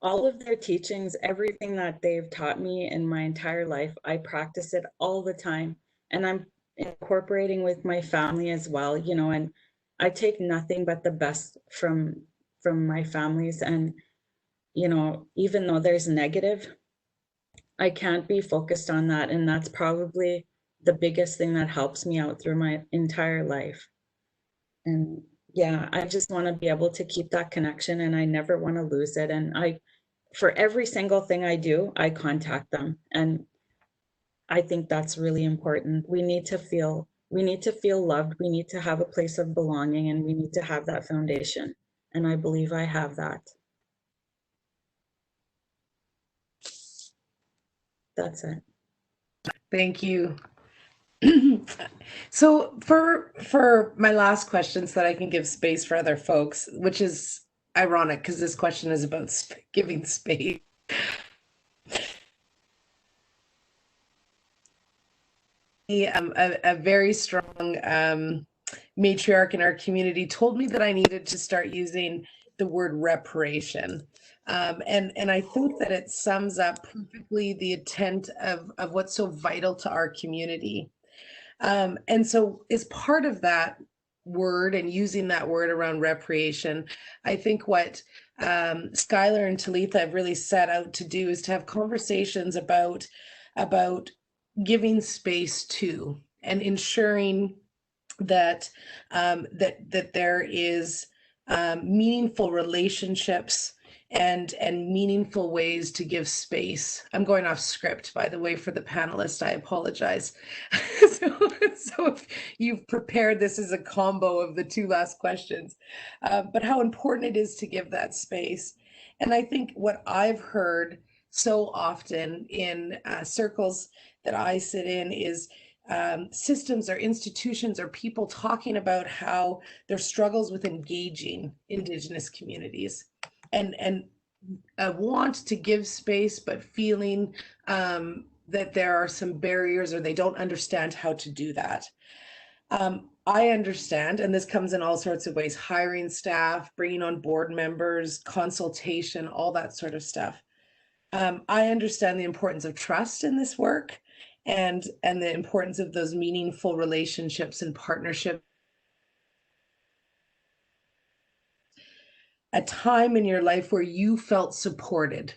all of their teachings, everything that they've taught me in my entire life, I practice it all the time. And I'm incorporating with my family as well, you know, and I take nothing but the best from my families. And, you know, even though there's negative, I can't be focused on that. And that's probably the biggest thing that helps me out through my entire life. And yeah, I just want to be able to keep that connection, and I never want to lose it. And for every single thing I do, I contact them. And I think that's really important. We need to feel loved. We need to have a place of belonging, and we need to have that foundation. And I believe I have that. That's it. Thank you. So for my last question, so that I can give space for other folks, which is ironic because this question is about giving space. A very strong matriarch in our community told me that I needed to start using the word reparation. And I think that it sums up perfectly the intent of what's so vital to our community. And so as part of that word and using that word around reparation, I think what Skylar and Talitha have really set out to do is to have conversations about giving space to and ensuring that that there is meaningful relationships and meaningful ways to give space. I'm going off script, by the way, for the panelists. I apologize. So if you've prepared this as a combo of the two last questions, but how important it is to give that space. And I think what I've heard so often in circles that I sit in is systems or institutions or people talking about how their struggles with engaging Indigenous communities and a want to give space, but feeling that there are some barriers or they don't understand how to do that. I understand, and this comes in all sorts of ways, hiring staff, bringing on board members, consultation, all that sort of stuff. I understand the importance of trust in this work and the importance of those meaningful relationships and partnerships. A time in your life where you felt supported,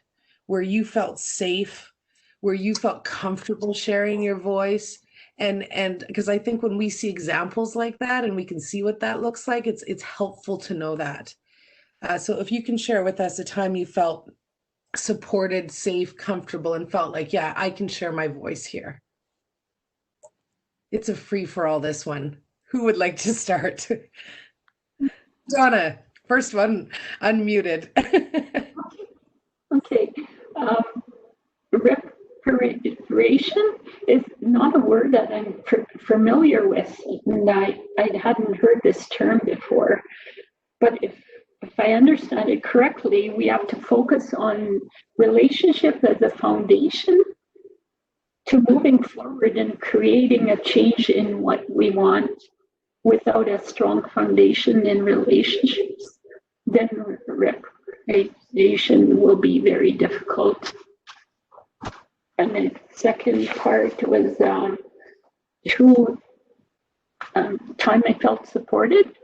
where you felt safe, where you felt comfortable sharing your voice. And because I think when we see examples like that and we can see what that looks like, it's helpful to know that. So if you can share with us a time you felt supported, safe, comfortable, and felt like, yeah, I can share my voice here. It's a free for all, this one. Who would like to start? Donna, first one, unmuted. Okay. Reparation is not a word that I'm familiar with, and I hadn't heard this term before. But if I understand it correctly, we have to focus on relationship as a foundation to moving forward and creating a change in what we want. Without a strong foundation in relationships, then reparation will be very difficult. And the second part was time I felt supported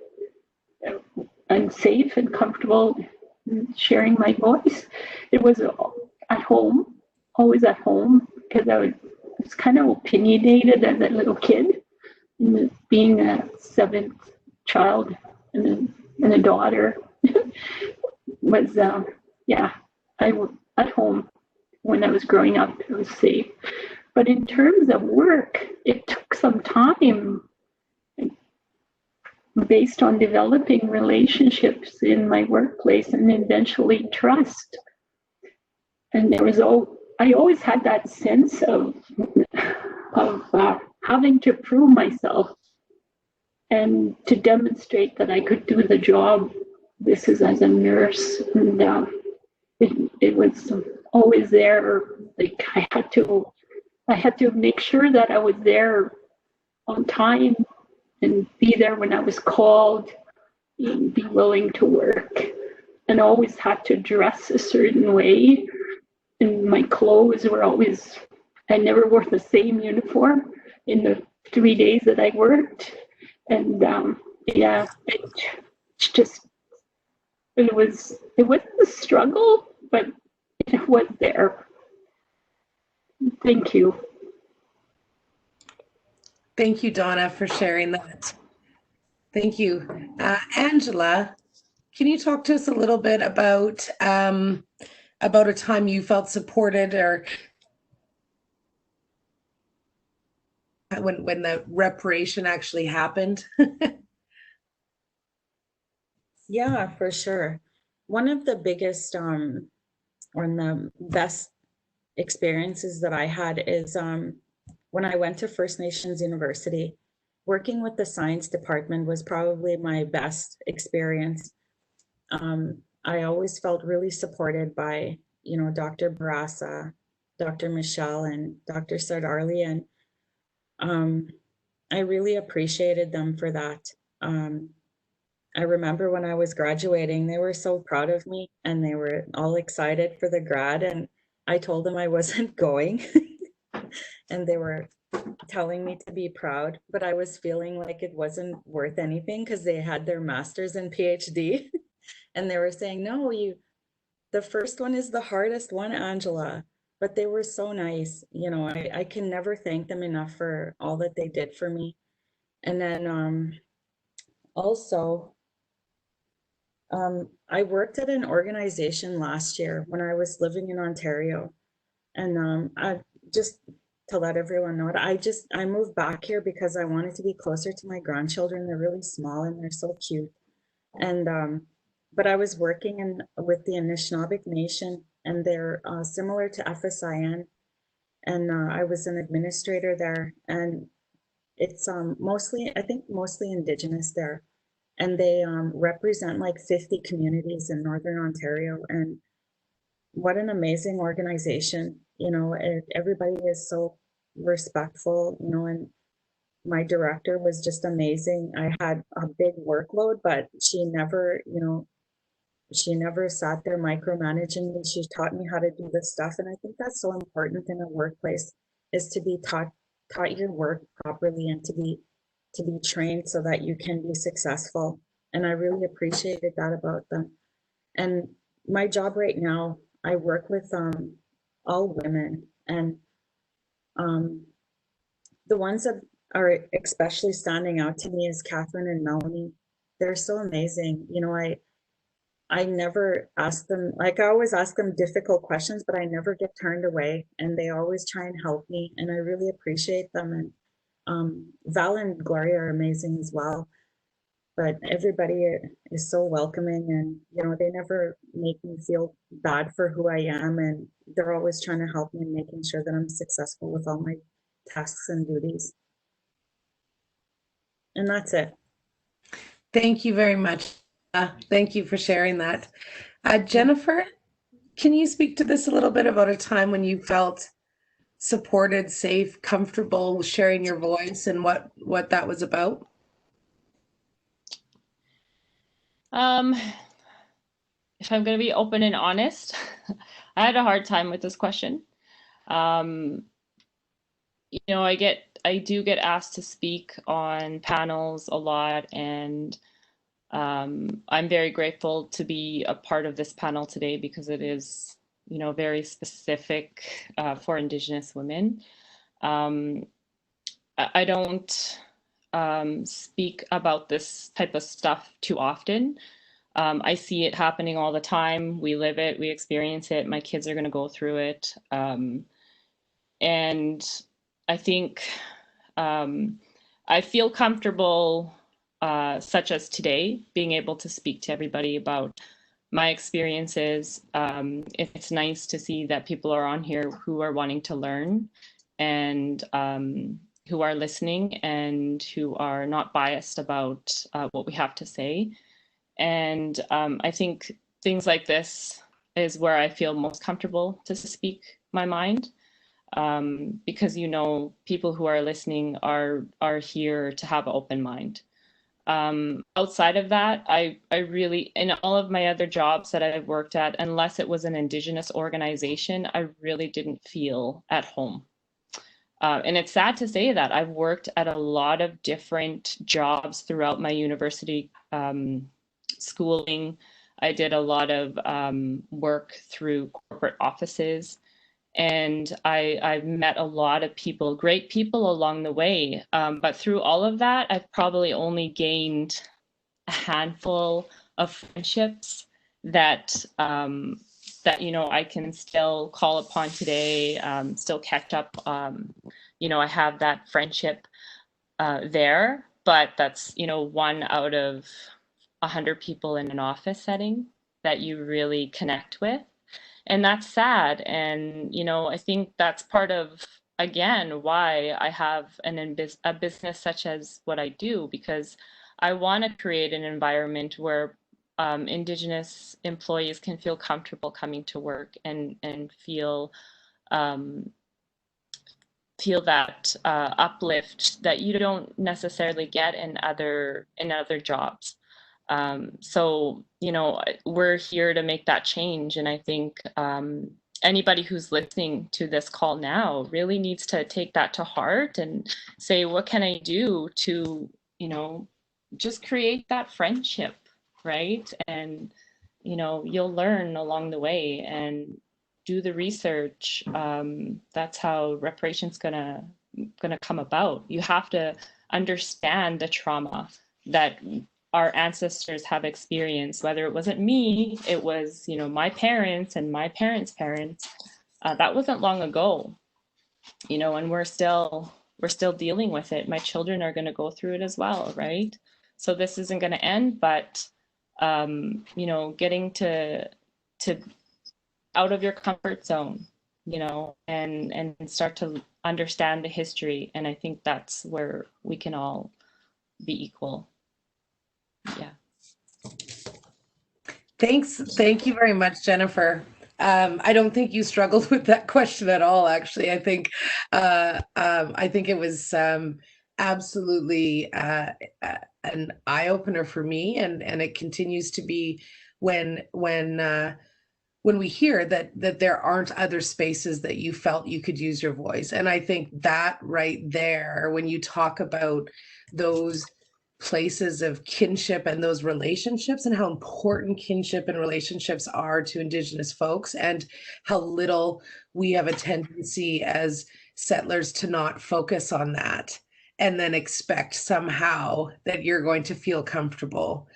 and safe and comfortable sharing my voice. It was at home, always at home, because I was kind of opinionated as a little kid. And being a seventh child and a daughter was, I was at home when I was growing up. It was safe. But in terms of work, it took some time based on developing relationships in my workplace and eventually trust. And I always had that sense of having to prove myself and to demonstrate that I could do the job. This is as a nurse, and it was always there. Like I had to make sure that I was there on time and be there when I was called, and be willing to work, and always had to dress a certain way. And my clothes were always, I never wore the same uniform in the 3 days that I worked. And it wasn't a struggle, but it was there. Thank you. Thank you, Donna, for sharing that. Thank you. Angela, can you talk to us a little bit about a time you felt supported, or when the reparation actually happened? Yeah, for sure. One of the biggest or the best experiences that I had is when I went to First Nations University. Working with the science department was probably my best experience. I always felt really supported by, Dr. Barasa, Dr. Michelle, and Dr. Sardarli, and I really appreciated them for that. I remember when I was graduating, they were so proud of me and they were all excited for the grad, and I told them I wasn't going and they were telling me to be proud, but I was feeling like it wasn't worth anything because they had their master's and PhD and they were saying, no, the first one is the hardest one, Angela. But they were so nice. I can never thank them enough for all that they did for me. And then also, I worked at an organization last year when I was living in Ontario. And I just to let everyone know, I moved back here because I wanted to be closer to my grandchildren. They're really small and they're so cute. And but I was working with the Anishinaabe Nation, and they're similar to FSIN. And I was an administrator there, and it's mostly, I think, mostly Indigenous there. And they represent like 50 communities in Northern Ontario. And what an amazing organization. You know, everybody is so respectful, you know, and my director was just amazing. I had a big workload, but she never, you know, she never sat there micromanaging me. She taught me how to do this stuff. And I think that's so important in a workplace, is to be taught your work properly, and to be trained so that you can be successful. And I really appreciated that about them. And my job right now, I work with all women, and the ones that are especially standing out to me is Catherine and Melanie. They're so amazing. You know, I never ask them, like, I always ask them difficult questions, but I never get turned away, and they always try and help me, and I really appreciate them. And Val and Gloria are amazing as well, but everybody is so welcoming, and, you know, they never make me feel bad for who I am, and they're always trying to help me and making sure that I'm successful with all my tasks and duties. And that's it. Thank you very much. Thank you for sharing that. Jennifer, can you speak to this a little bit about a time when you felt supported, safe, comfortable sharing your voice, and what that was about? If I'm going to be open and honest, I had a hard time with this question. You know, I do get asked to speak on panels a lot, and I'm very grateful to be a part of this panel today, because it is, you know, very specific for Indigenous women. I don't speak about this type of stuff too often. I see it happening all the time. We live it, we experience it. My kids are going to go through it. And I think I feel comfortable, such as today, being able to speak to everybody about my experiences. It's nice to see that people are on here who are wanting to learn, and who are listening, and who are not biased about what we have to say. And I think things like this is where I feel most comfortable to speak my mind, because, you know, people who are listening are here to have an open mind. Outside of that, I really, in all of my other jobs that I've worked at, unless it was an Indigenous organization, I really didn't feel at home. And it's sad to say that I've worked at a lot of different jobs throughout my university schooling. I did a lot of work through corporate offices, and I've met a lot of people, great people along the way. But through all of that, I've probably only gained a handful of friendships that you know, I can still call upon today, still catch up. You know, I have that friendship there, but that's, you know, one out of 100 people in an office setting that you really connect with. And that's sad. And, you know, I think that's part of, again, why I have a business such as what I do, because I want to create an environment where Indigenous employees can feel comfortable coming to work, and feel that uplift that you don't necessarily get in other jobs. So, you know, we're here to make that change. And I think anybody who's listening to this call now really needs to take that to heart and say, what can I do to, you know, just create that friendship, right? And, you know, you'll learn along the way, and do the research. That's how reparation's gonna come about. You have to understand the trauma that our ancestors have experienced, whether it wasn't me, it was, you know, my parents and my parents' parents. That wasn't long ago, you know, and we're still dealing with it. My children are going to go through it as well, right? So this isn't going to end, but you know, getting to out of your comfort zone, you know, and start to understand the history. And I think that's where we can all be equal. Yeah. Thank you very much, Jennifer. I don't think you struggled with that question at all, actually. I think it was absolutely an eye-opener for me, and it continues to be when we hear that there aren't other spaces that you felt you could use your voice. And I think that right there, when you talk about those places of kinship and those relationships, and how important kinship and relationships are to Indigenous folks, and how little we have a tendency as settlers to not focus on that, and then expect somehow that you're going to feel comfortable,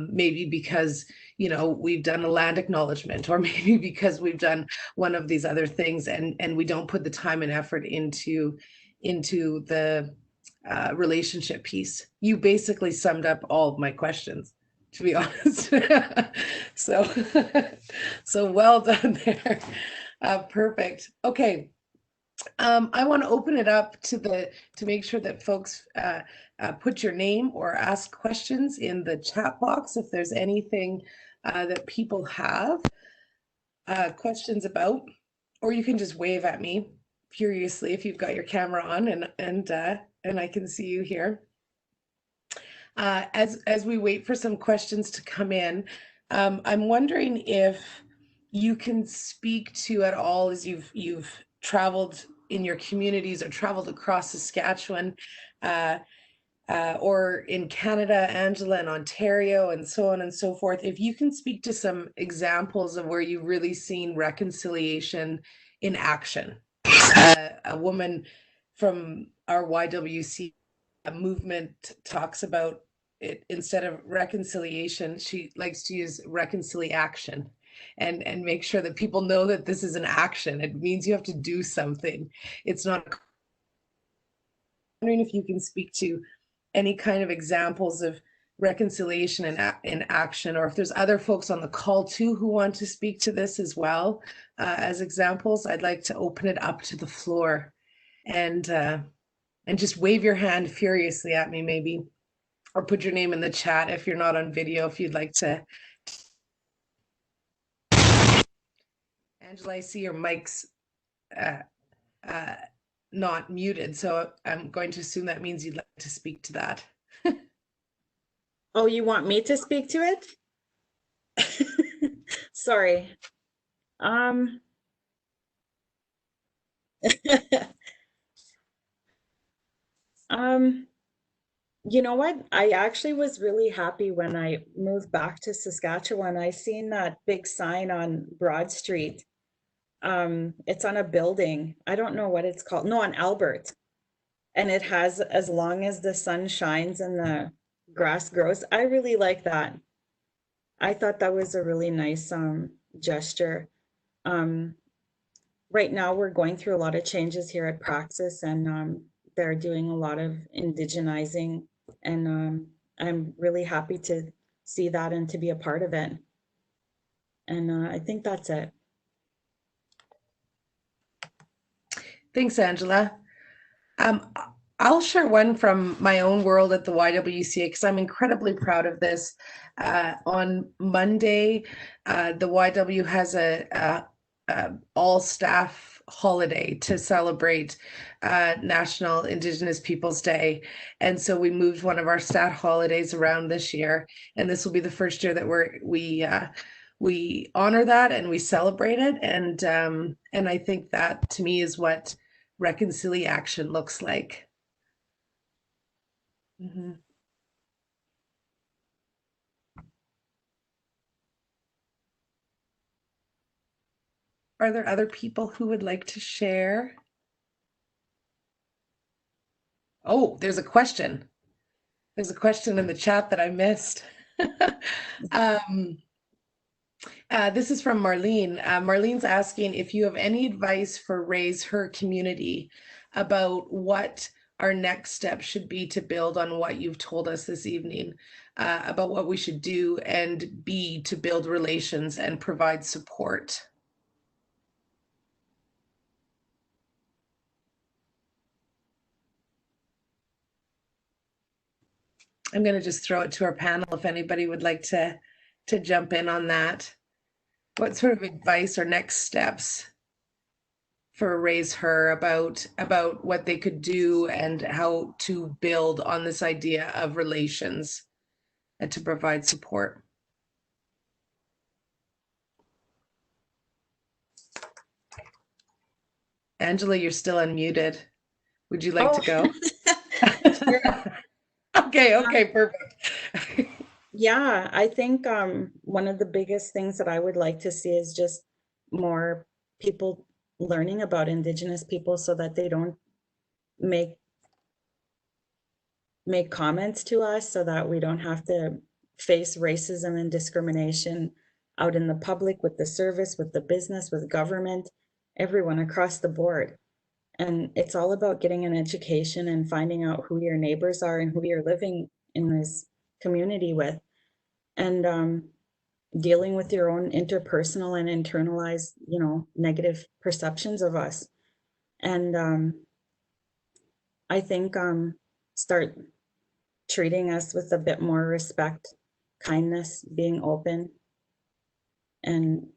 maybe because, you know, we've done a land acknowledgement, or maybe because we've done one of these other things, and we don't put the time and effort into the relationship piece. You basically summed up all of my questions, to be honest. So well done there. Perfect. Okay. I want to open it up to make sure that folks put your name or ask questions in the chat box if there's anything that people have questions about, or you can just wave at me furiously if you've got your camera on, and I can see you here. As we wait for some questions to come in, I'm wondering if you can speak to at all, as you've traveled in your communities or traveled across Saskatchewan, or in Canada, Angela, and Ontario, and so on and so forth, if you can speak to some examples of where you've really seen reconciliation in action. A woman from our YWCA movement talks about it, instead of reconciliation, she likes to use reconciliation, and make sure that people know that this is an action. It means you have to do something. It's not. I'm wondering if you can speak to any kind of examples of reconciliation in action, or if there's other folks on the call too who want to speak to this as well as examples. I'd like to open it up to the floor, and just wave your hand furiously at me, maybe, or put your name in the chat if you're not on video, if you'd like to. Angela, I see your mic's not muted, so I'm going to assume that means you'd like to speak to that. Oh, you want me to speak to it? Sorry. You know what? I actually was really happy when I moved back to Saskatchewan. I seen that big sign on Broad Street. It's on a building. I don't know what it's called. No, on Albert. And it has, as long as the sun shines and the grass grows. I really like that. I thought that was a really nice gesture. Right now we're going through a lot of changes here at Praxis, and they're doing a lot of indigenizing, and I'm really happy to see that and to be a part of it. And I think that's it. Thanks, Angela. I'll share one from my own world at the YWCA, because I'm incredibly proud of this. On Monday, the YW has a all staff holiday to celebrate National Indigenous Peoples Day. And so we moved one of our stat holidays around this year. And this will be the first year that we honor that and we celebrate it. And I think that, to me, is what reconciliation looks like. Mm-hmm. Are there other people who would like to share? Oh, there's a question. There's a question in the chat that I missed. This is from Marlene. Marlene's asking if you have any advice for RHC community about what our next step should be to build on what you've told us this evening, about what we should do and be to build relations and provide support. I'm going to just throw it to our panel if anybody would like to jump in on that. What sort of advice or next steps for Raise Her about what they could do and how to build on this idea of relations and to provide support? Angela, you're still unmuted. Would you like to go? Okay, perfect. Yeah, I think one of the biggest things that I would like to see is just more people learning about Indigenous people so that they don't make comments to us, so that we don't have to face racism and discrimination out in the public, with the service, with the business, with government, everyone across the board. And it's all about getting an education and finding out who your neighbors are and who you're living in this community with, and dealing with your own interpersonal and internalized, negative perceptions of us. And I think start treating us with a bit more respect, kindness, being open, and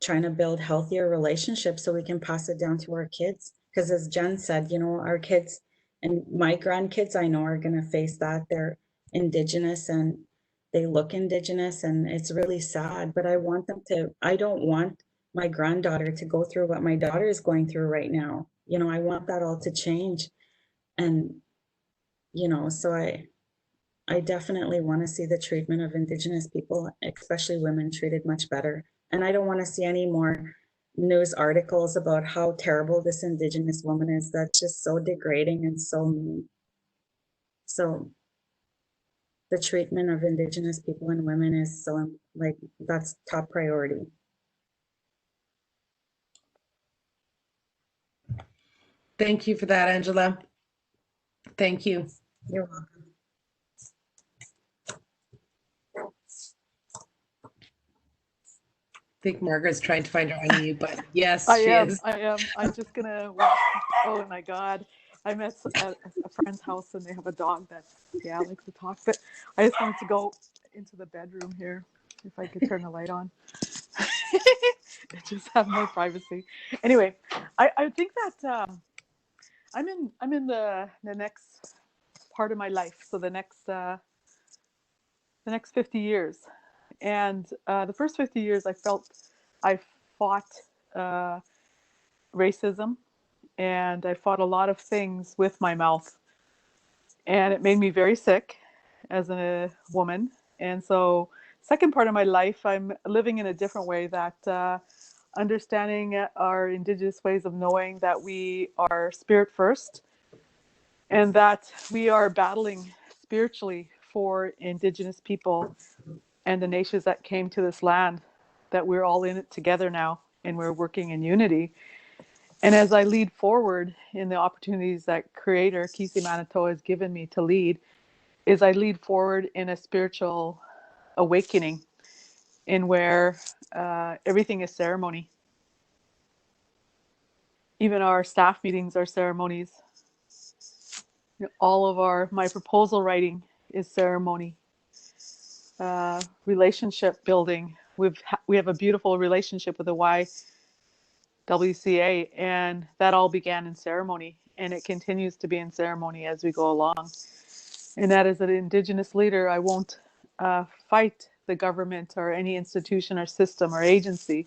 trying to build healthier relationships so we can pass it down to our kids. Because as Jen said, our kids and my grandkids, I know, are going to face that. They're Indigenous and they look Indigenous, and it's really sad. But I don't want my granddaughter to go through what my daughter is going through right now. I want that all to change. And, so I definitely want to see the treatment of Indigenous people, especially women, treated much better. And I don't want to see any more news articles about how terrible this Indigenous woman is. That's just so degrading and so mean. So the treatment of Indigenous people and women is so, that's top priority. Thank you for that, Angela. Thank you. You're welcome. I think Margaret's trying to find her unmute, but yes, I she am. is. I'm just gonna walk. Oh my God. I'm at a friend's house and they have a dog that, likes to talk. But I just wanted to go into the bedroom here, if I could turn the light on. Just have more privacy. Anyway, I think that I'm in the next part of my life. So the next 50 years. And the first 50 years, I felt I fought racism, and I fought a lot of things with my mouth. And it made me very sick as a woman. And so second part of my life, I'm living in a different way, that understanding our Indigenous ways of knowing that we are spirit first, and that we are battling spiritually for Indigenous people and the nations that came to this land, that we're all in it together now and we're working in unity. And as I lead forward in the opportunities that Creator Kisi Manito has given me to lead, is I lead forward in a spiritual awakening, in where everything is ceremony. Even our staff meetings are ceremonies. All of my proposal writing is ceremony. Relationship building. We have a beautiful relationship with the YWCA, and that all began in ceremony, and it continues to be in ceremony as we go along. And that as an Indigenous leader, I won't fight the government or any institution or system or agency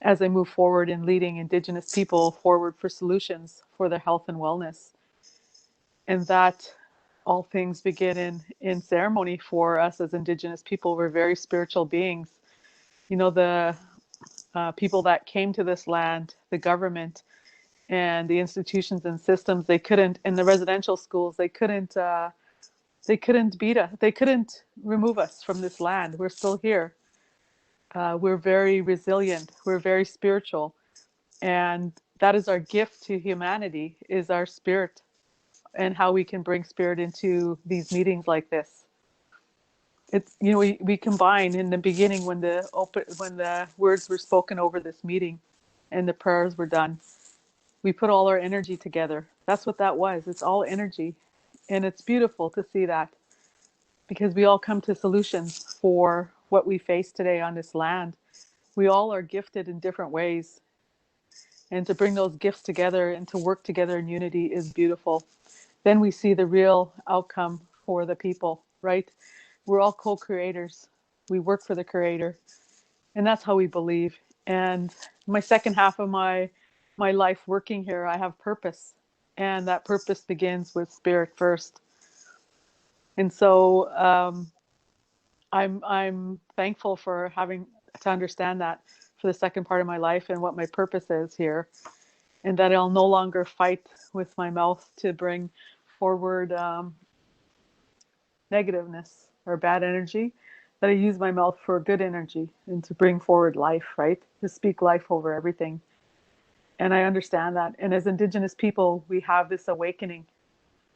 as I move forward in leading Indigenous people forward for solutions for their health and wellness. And that all things begin in ceremony for us as Indigenous people. We're very spiritual beings. The people that came to this land, the government and the institutions and systems, they couldn't, in the residential schools, they couldn't beat us. They couldn't remove us from this land. We're still here. We're very resilient. We're very spiritual. And that is our gift to humanity, is our spirit, and how we can bring spirit into these meetings like this. It's, we combine in the beginning when the words were spoken over this meeting and the prayers were done. We put all our energy together. That's what that was. It's all energy. And it's beautiful to see that. because we all come to solutions for what we face today on this land. We all are gifted in different ways. And to bring those gifts together and to work together in unity is beautiful. Then we see the real outcome for the people, right? We're all co-creators. We work for the creator. And that's how we believe. And my second half of my life working here, I have purpose. And that purpose begins with spirit first. And so I'm thankful for having to understand that for the second part of my life and what my purpose is here. And that I'll no longer fight with my mouth to bring forward negativeness or bad energy, that I use my mouth for good energy and to bring forward life, right? To speak life over everything. And I understand that. And as Indigenous people, we have this awakening.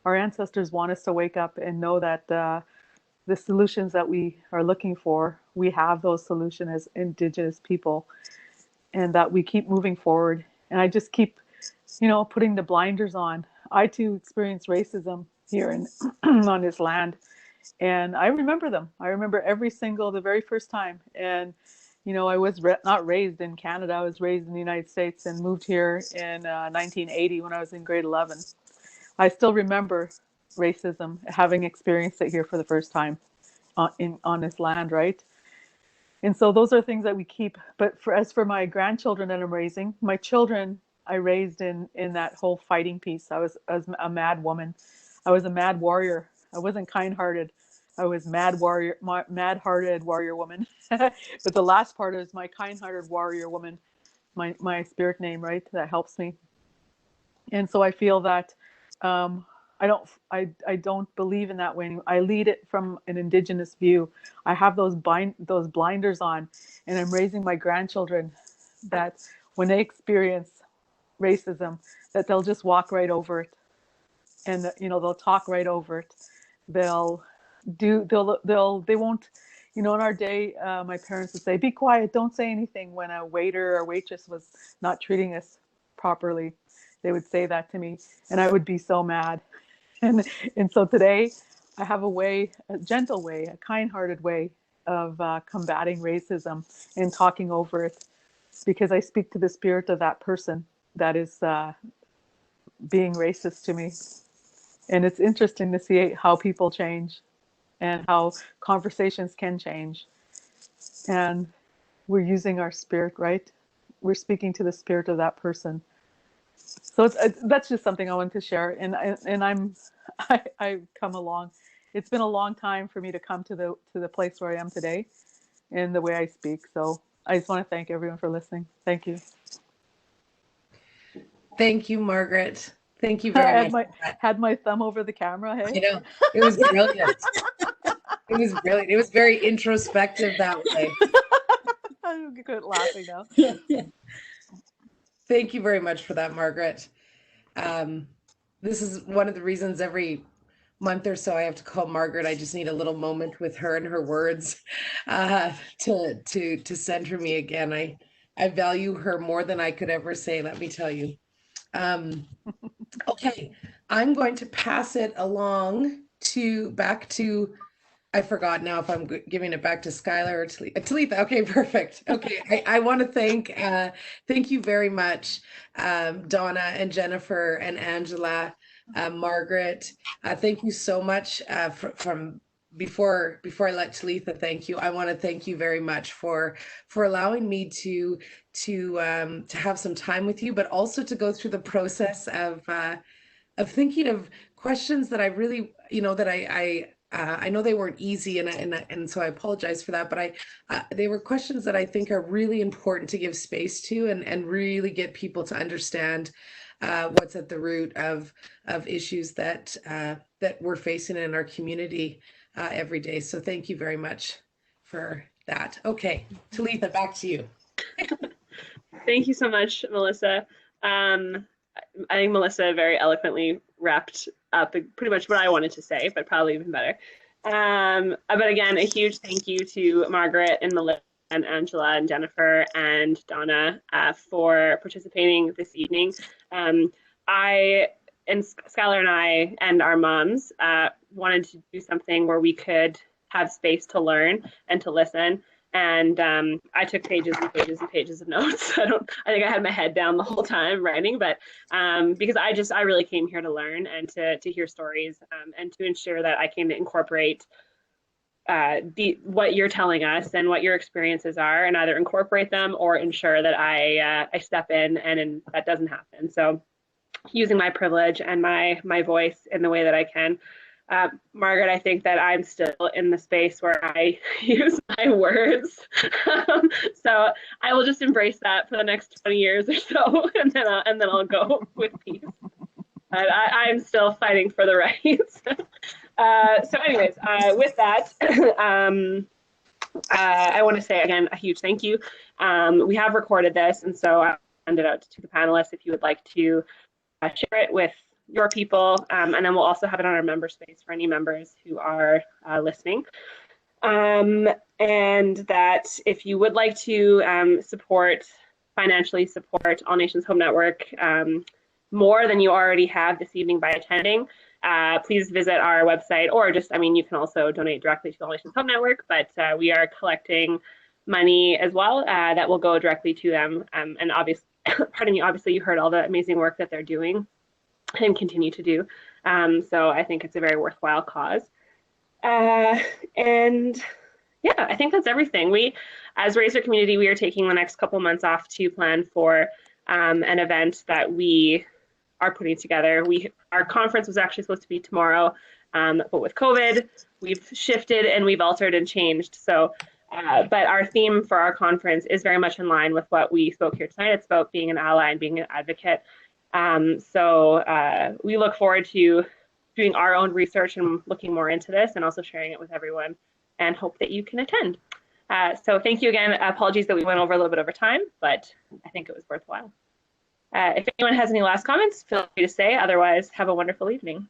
Our ancestors want us to wake up and know that the solutions that we are looking for, we have those solutions as Indigenous people, and that we keep moving forward. And I just keep, putting the blinders on. I too experienced racism here in on this land. And I remember them. I remember the very first time. And, I was not raised in Canada. I was raised in the United States and moved here in 1980 when I was in grade 11. I still remember racism, having experienced it here for the first time on this land, right? And so those are things that we keep. But as for my grandchildren that I'm raising, my children, I raised in that whole fighting piece. I was a mad woman. I was a mad warrior. I wasn't kind-hearted. I was mad-hearted warrior woman. But the last part is my kind-hearted warrior woman, my spirit name, right? That helps me. And so I feel that I don't believe in that way. I lead it from an Indigenous view. I have those blinders on, and I'm raising my grandchildren that when they experience racism, that they'll just walk right over it, and they'll talk right over it. They won't. In our day, my parents would say, "Be quiet, don't say anything," when a waiter or waitress was not treating us properly. They would say that to me, and I would be so mad. And so today, I have a gentle way, a kind-hearted way of combating racism and talking over it, because I speak to the spirit of that person that is being racist to me. And it's interesting to see how people change and how conversations can change. And we're using our spirit, right? We're speaking to the spirit of that person. So that's just something I wanted to share. And I've come along. It's been a long time for me to come to the place where I am today and the way I speak. So I just want to thank everyone for listening. Thank you. Thank you, Margaret. Thank you very much. Had my thumb over the camera. Hey? You know, it was brilliant. It was brilliant. It was very introspective that way. I'm good laughing now. Thank you very much for that, Margaret. This is one of the reasons every month or so I have to call Margaret. I just need a little moment with her and her words to center me again. I value her more than I could ever say, let me tell you. Okay, I'm going to pass it along back to, I forgot now if I'm giving it back to Skylar or Talitha. Okay, perfect. Okay, I want to thank you very much, Donna and Jennifer and Angela, Margaret. Thank you so much from before I let Talitha thank you. I want to thank you very much for allowing me to have some time with you, but also to go through the process of thinking of questions that I really, that I know they weren't easy, and so I apologize for that, but they were questions that I think are really important to give space to and really get people to understand what's at the root of issues that we're facing in our community every day. So thank you very much for that. Okay, Talitha, back to you. Thank you so much, Melissa. I think Melissa very eloquently wrapped up pretty much what I wanted to say, but probably even better. But again, a huge thank you to Margaret and Melissa and Angela and Jennifer and Donna for participating this evening. I and Skylar and I and our moms wanted to do something where we could have space to learn and to listen. And I took pages and pages and pages of notes. I think I had my head down the whole time writing, but because I really came here to learn and to hear stories and to ensure that I came to incorporate what you're telling us and what your experiences are, and either incorporate them or ensure that I step in and that doesn't happen. So using my privilege and my voice in the way that I can. Margaret, I think that I'm still in the space where I use my words. So I will just embrace that for the next 20 years or so, and then I'll go with peace. But I'm still fighting for the rights. So anyways, with that, I want to say again a huge thank you. We have recorded this, and so I'll send it out to the panelists if you would like to share it with your people, and then we'll also have it on our member space for any members who are listening. And that if you would like to financially support All Nations Hope Network more than you already have this evening by attending, please visit our website, or just, you can also donate directly to the All Nations Hope Network, but we are collecting money as well that will go directly to them. And obviously, obviously you heard all the amazing work that they're doing and continue to do. So I think it's a very worthwhile cause. And yeah, I think that's everything. We, as Razor Community, we are taking the next couple months off to plan for an event that we are putting together. Our conference was actually supposed to be tomorrow, but with COVID, we've shifted and we've altered and changed. So, but our theme for our conference is very much in line with what we spoke here tonight. It's about being an ally and being an advocate. So we look forward to doing our own research and looking more into this, and also sharing it with everyone, and hope that you can attend. So thank you again. Apologies that we went over a little bit over time, but I think it was worthwhile. If anyone has any last comments, feel free to say. Otherwise, have a wonderful evening.